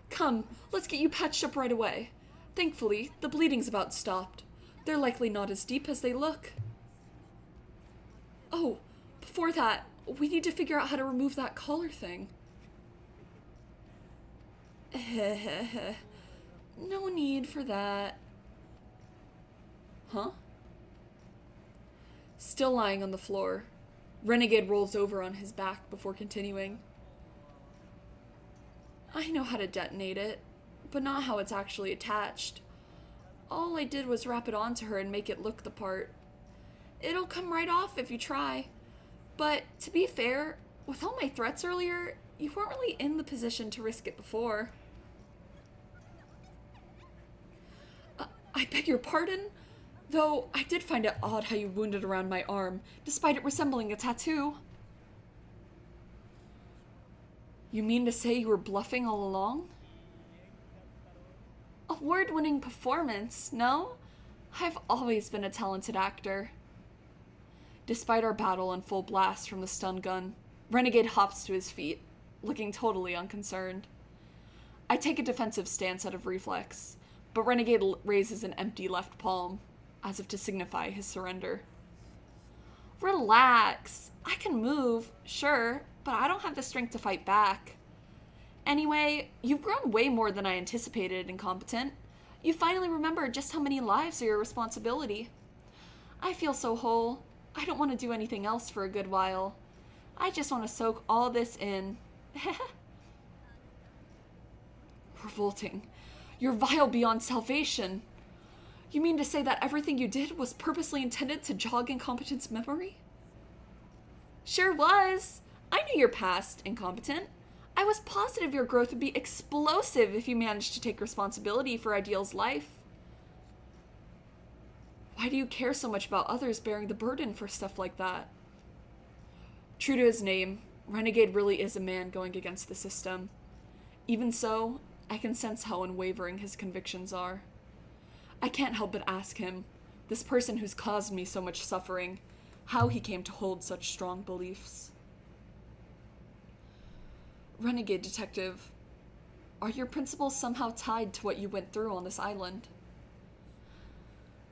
Come, let's get you patched up right away. Thankfully, the bleeding's about stopped. They're likely not as deep as they look. Oh, before that, we need to figure out how to remove that collar thing. No need for that. Huh? Still lying on the floor, Renegade rolls over on his back before continuing. I know how to detonate it, but not how it's actually attached. All I did was wrap it onto her and make it look the part. It'll come right off if you try. But to be fair, with all my threats earlier, you weren't really in the position to risk it before. I beg your pardon? Though I did find it odd how you wounded around my arm, despite it resembling a tattoo. You mean to say you were bluffing all along? Award-winning performance, no? I've always been a talented actor. Despite our battle and full blast from the stun gun, Renegade hops to his feet, looking totally unconcerned. I take a defensive stance out of reflex, but Renegade raises an empty left palm, as if to signify his surrender. Relax. I can move, sure, but I don't have the strength to fight back. Anyway, you've grown way more than I anticipated, Incompetent. You finally remembered just how many lives are your responsibility. I feel so whole. I don't want to do anything else for a good while. I just want to soak all this in. Revolting. You're vile beyond salvation. You mean to say that everything you did was purposely intended to jog Incompetent's memory? Sure was. I knew your past, Incompetent. I was positive your growth would be explosive if you managed to take responsibility for Ideal's life. Why do you care so much about others bearing the burden for stuff like that? True to his name, Renegade really is a man going against the system. Even so, I can sense how unwavering his convictions are. I can't help but ask him, this person who's caused me so much suffering, how he came to hold such strong beliefs. Renegade Detective, are your principles somehow tied to what you went through on this island?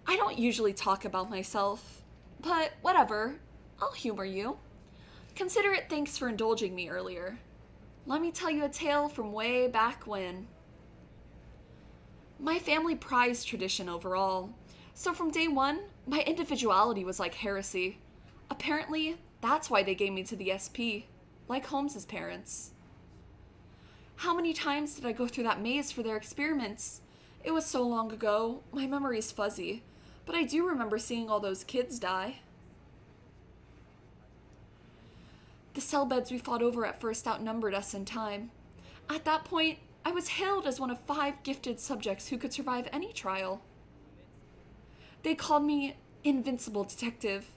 I don't usually talk about myself, but whatever, I'll humor you. Consider it thanks for indulging me earlier. Let me tell you a tale from way back when. My family prized tradition overall, so from day one, my individuality was like heresy. Apparently, that's why they gave me to the SP, like Holmes's parents. How many times did I go through that maze for their experiments? It was so long ago, my memory's fuzzy, but I do remember seeing all those kids die. The cell beds we fought over at first outnumbered us in time. At that point, I was hailed as one of 5 gifted subjects who could survive any trial. They called me Invincible Detective.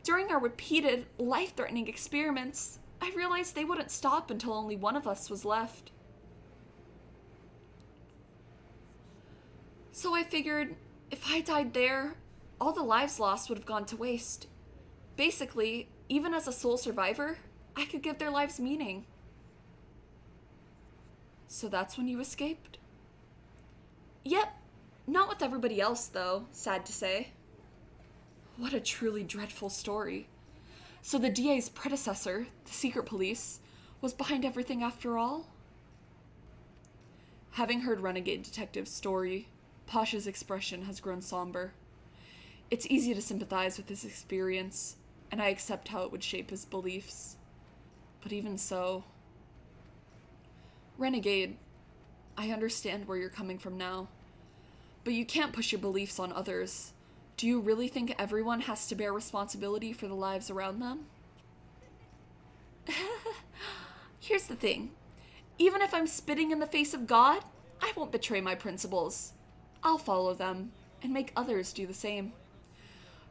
During our repeated, life-threatening experiments, I realized they wouldn't stop until only one of us was left. So I figured, if I died there, all the lives lost would have gone to waste. Basically, even as a sole survivor, I could give their lives meaning. So that's when you escaped? Yep. Not with everybody else, though, sad to say. What a truly dreadful story. So the DA's predecessor, the secret police, was behind everything after all? Having heard Renegade Detective's story, Pasha's expression has grown somber. It's easy to sympathize with his experience, and I accept how it would shape his beliefs. But even so... Renegade, I understand where you're coming from now, but you can't push your beliefs on others. Do you really think everyone has to bear responsibility for the lives around them? Here's the thing. Even if I'm spitting in the face of God, I won't betray my principles. I'll follow them, and make others do the same.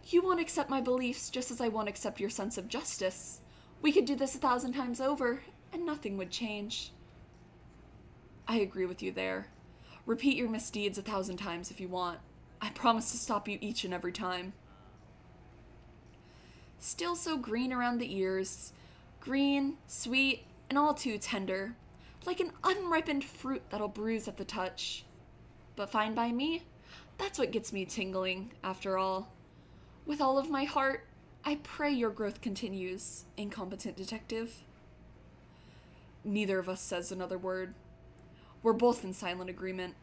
You won't accept my beliefs just as I won't accept your sense of justice. We could do this 1,000 times over, and nothing would change. I agree with you there. Repeat your misdeeds 1,000 times if you want. I promise to stop you each and every time. Still so green around the ears. Green, sweet, and all too tender. Like an unripened fruit that'll bruise at the touch. But fine by me. That's what gets me tingling, after all. With all of my heart, I pray your growth continues, incompetent detective. Neither of us says another word. We're both in silent agreement.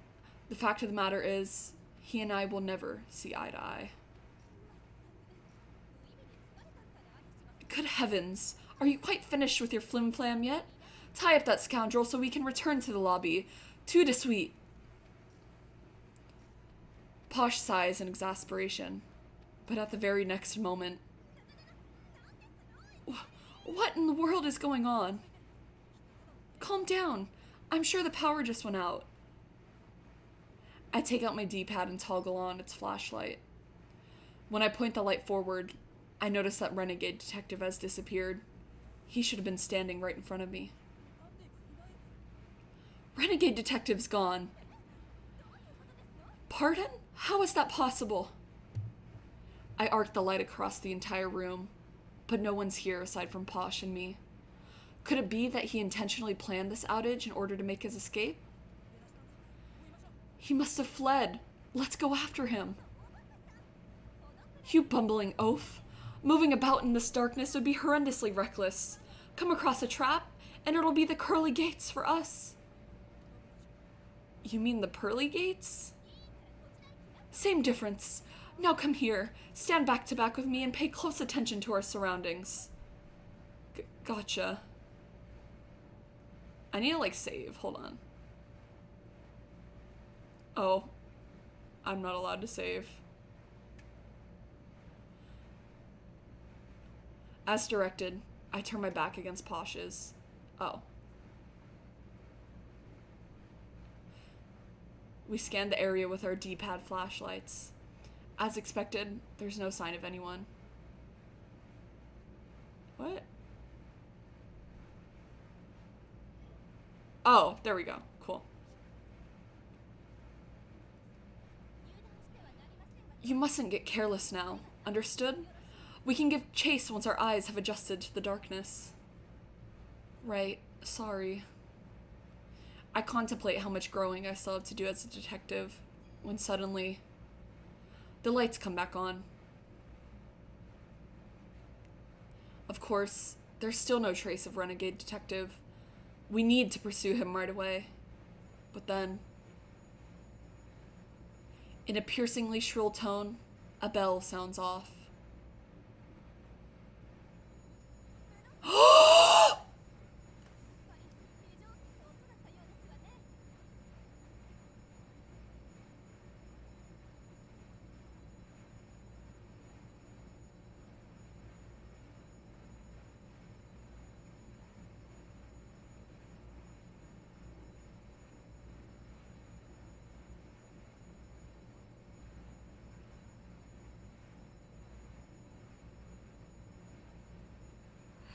The fact of the matter is, he and I will never see eye to eye. Good heavens, are you quite finished with your flim-flam yet? Tie up that scoundrel so we can return to the lobby. Tout de suite. Posh sighs in exasperation, but at the very next moment... What in the world is going on? Calm down. I'm sure the power just went out. I take out my D-pad and toggle on its flashlight. When I point the light forward, I notice that renegade detective has disappeared. He should have been standing right in front of me. Renegade detective's gone. Pardon? How is that possible? I arc the light across the entire room, but no one's here aside from Posh and me. Could it be that he intentionally planned this outage in order to make his escape? He must have fled. Let's go after him. You bumbling oaf. Moving about in this darkness would be horrendously reckless. Come across a trap, and it'll be the Curly Gates for us. You mean the Pearly Gates? Same difference. Now come here. Stand back to back with me and pay close attention to our surroundings. Gotcha. I need to, save. Hold on. Oh. I'm not allowed to save. As directed, I turn my back against Posh's. Oh. We scan the area with our D-pad flashlights. As expected, there's no sign of anyone. What? Oh, there we go. Cool. You mustn't get careless now. Understood? We can give chase once our eyes have adjusted to the darkness. Right. Sorry. I contemplate how much growing I still have to do as a detective, when suddenly, the lights come back on. Of course, there's still no trace of Renegade Detective. We need to pursue him right away. But then, in a piercingly shrill tone, a bell sounds off.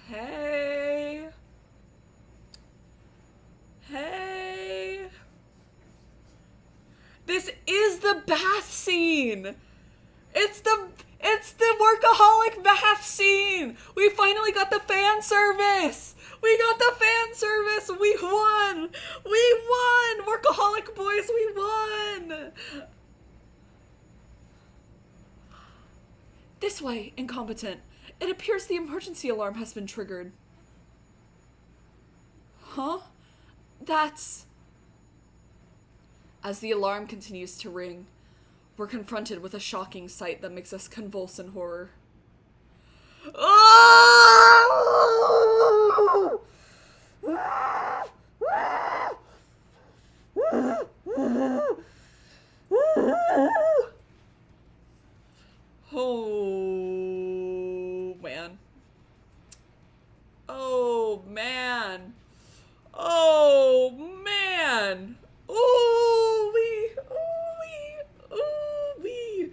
Hey. Hey. This is the bath scene. It's the workaholic bath scene. We finally got the fan service. We got the fan service. We won. We won. Workaholic boys, we won. This way, incompetent. It appears the emergency alarm has been triggered. Huh? That's... As the alarm continues to ring, we're confronted with a shocking sight that makes us convulse in horror. Oh, man. Oh, man. Oh, man. Ooh-wee. Ooh-wee. Ooh-wee.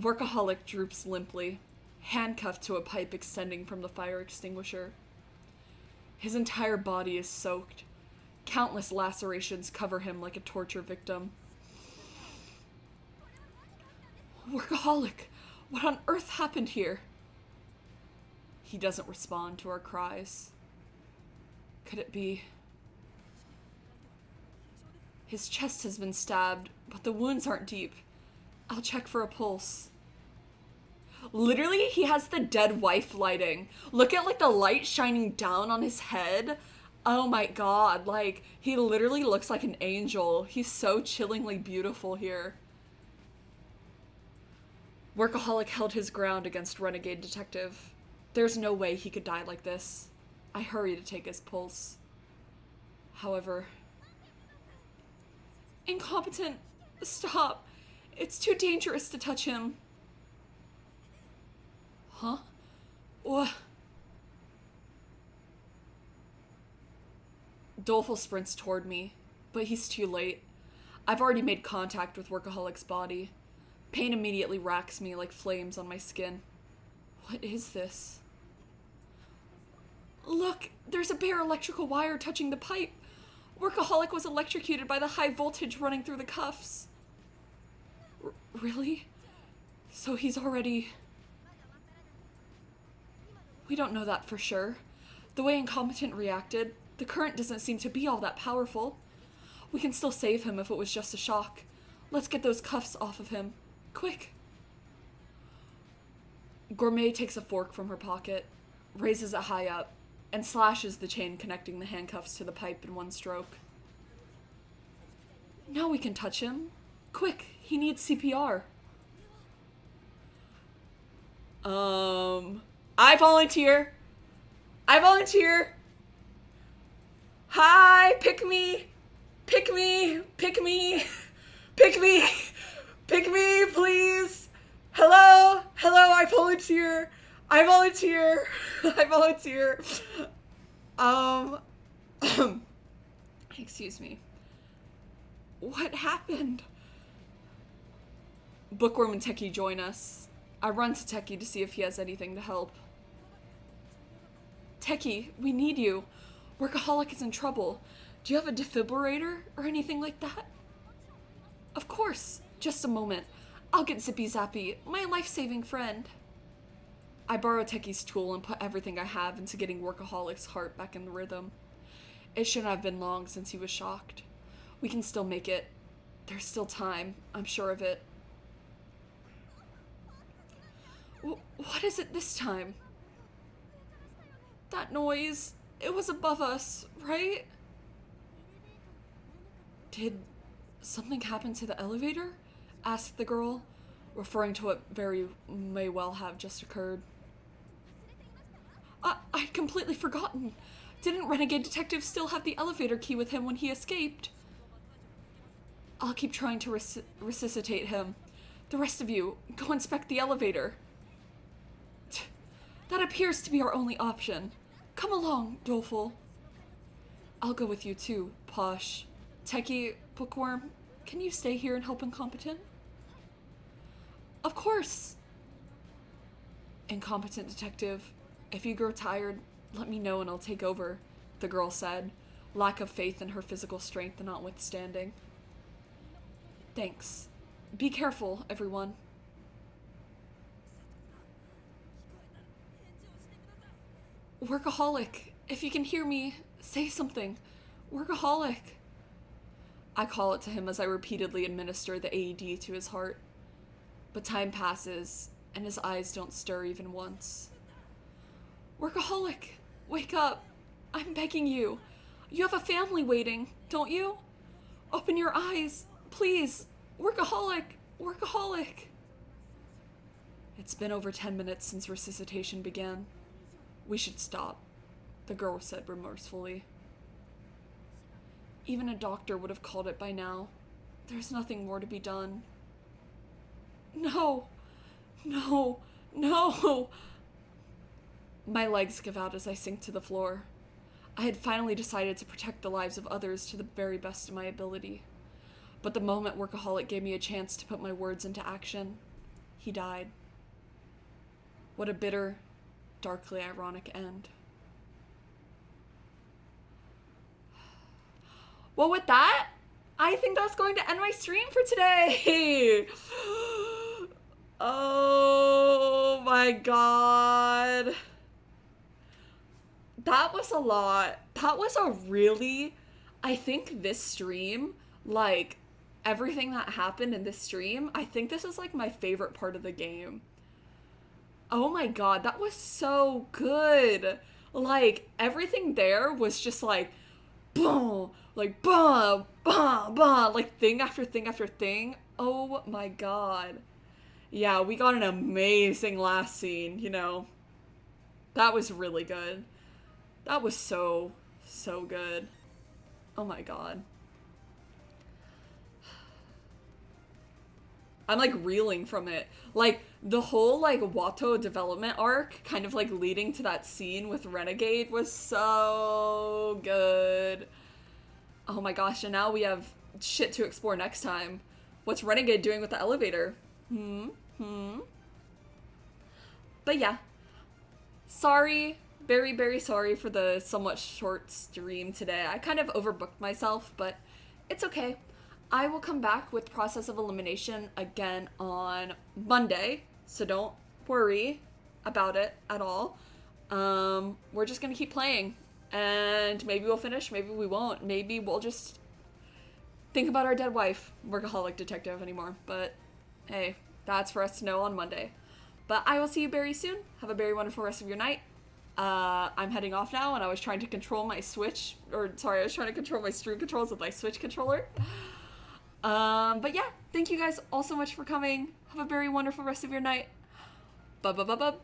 Workaholic droops limply, handcuffed to a pipe extending from the fire extinguisher. His entire body is soaked. Countless lacerations cover him like a torture victim. Workaholic, what on earth happened here? He doesn't respond to our cries. Could it be? His chest has been stabbed, but the wounds aren't deep. I'll check for a pulse. Literally, he has the dead wife lighting. Look at like the light shining down on his head. Oh my god, like he literally looks like an angel. He's so chillingly beautiful here. Workaholic held his ground against Renegade Detective. There's no way he could die like this. I hurry to take his pulse. However... Incompetent! Stop! It's too dangerous to touch him. Huh? What? Doleful sprints toward me, but he's too late. I've already made contact with Workaholic's body. Pain immediately racks me like flames on my skin. What is this? Look, there's a bare electrical wire touching the pipe. Workaholic was electrocuted by the high voltage running through the cuffs. Really? So he's already... We don't know that for sure. The way Incompetent reacted, the current doesn't seem to be all that powerful. We can still save him if it was just a shock. Let's get those cuffs off of him. Quick. Gourmet takes a fork from her pocket, raises it high up, and slashes the chain connecting the handcuffs to the pipe in one stroke. Now we can touch him. Quick, he needs CPR. I volunteer. I volunteer. Hi, pick me. Pick me. Pick me. Pick me. Pick me, please. Hello. Hello, I volunteer. I volunteer. I volunteer. Excuse me. What happened? Bookworm and Techie join us. I run to Techie to see if he has anything to help. Techie, we need you. Workaholic is in trouble. Do you have a defibrillator or anything like that? Of course. Just a moment. I'll get Zippy Zappy, my life-saving friend. I borrow Techie's tool and put everything I have into getting Workaholic's heart back in the rhythm. It shouldn't have been long since he was shocked. We can still make it. There's still time. I'm sure of it. What is it this time? That noise. It was above us, right? Did something happen to the elevator? Asked the girl, referring to what very may well have just occurred. I'd completely forgotten. Didn't Renegade Detective still have the elevator key with him when he escaped? I'll keep trying to resuscitate him. The rest of you, go inspect the elevator. That appears to be our only option. Come along, Doleful. I'll go with you too, Posh. Techie, Bookworm, can you stay here and help Incompetent? Of course! Incompetent Detective, if you grow tired, let me know and I'll take over, the girl said, lack of faith in her physical strength notwithstanding. Thanks. Be careful, everyone. Workaholic, if you can hear me, say something. Workaholic. I call it to him as I repeatedly administer the AED to his heart. But time passes, and his eyes don't stir even once. Workaholic, wake up. I'm begging you. You have a family waiting, don't you? Open your eyes, please. Workaholic, Workaholic. It's been over 10 minutes since resuscitation began. We should stop, the girl said remorsefully. Even a doctor would have called it by now. There's nothing more to be done. No! No! No! My legs give out as I sink to the floor. I had finally decided to protect the lives of others to the very best of my ability. But the moment Workaholic gave me a chance to put my words into action, he died. What a bitter, darkly ironic end. Well, with that, I think that's going to end my stream for today. Oh my god. That was a lot. That was a really, I think this stream, like, everything that happened in this stream, I think this is like my favorite part of the game. Oh my god, that was so good. Like, everything there was just like, boom, like, boom, boom, boom, like thing after thing after thing. Oh my god. Yeah, we got an amazing last scene, you know. That was really good. That was so, so good. Oh my god. I'm like reeling from it. Like the whole like Watto development arc kind of like leading to that scene with Renegade was so good. Oh my gosh, and now we have shit to explore next time. What's Renegade doing with the elevator? But yeah. Sorry. Very, very sorry for the somewhat short stream today. I kind of overbooked myself, but it's okay. I will come back with Process of Elimination again on Monday, so don't worry about it at all. We're just gonna keep playing, and maybe we'll finish, maybe we won't. Maybe we'll just think about our dead wife, Workaholic Detective, anymore. But hey, that's for us to know on Monday. But I will see you very soon. Have a very wonderful rest of your night. I'm heading off now, and I was trying to control my Switch, or sorry, I was trying to control my stream controls with my Switch controller. But yeah, thank you guys all so much for coming. Have a very wonderful rest of your night. Bye-bye.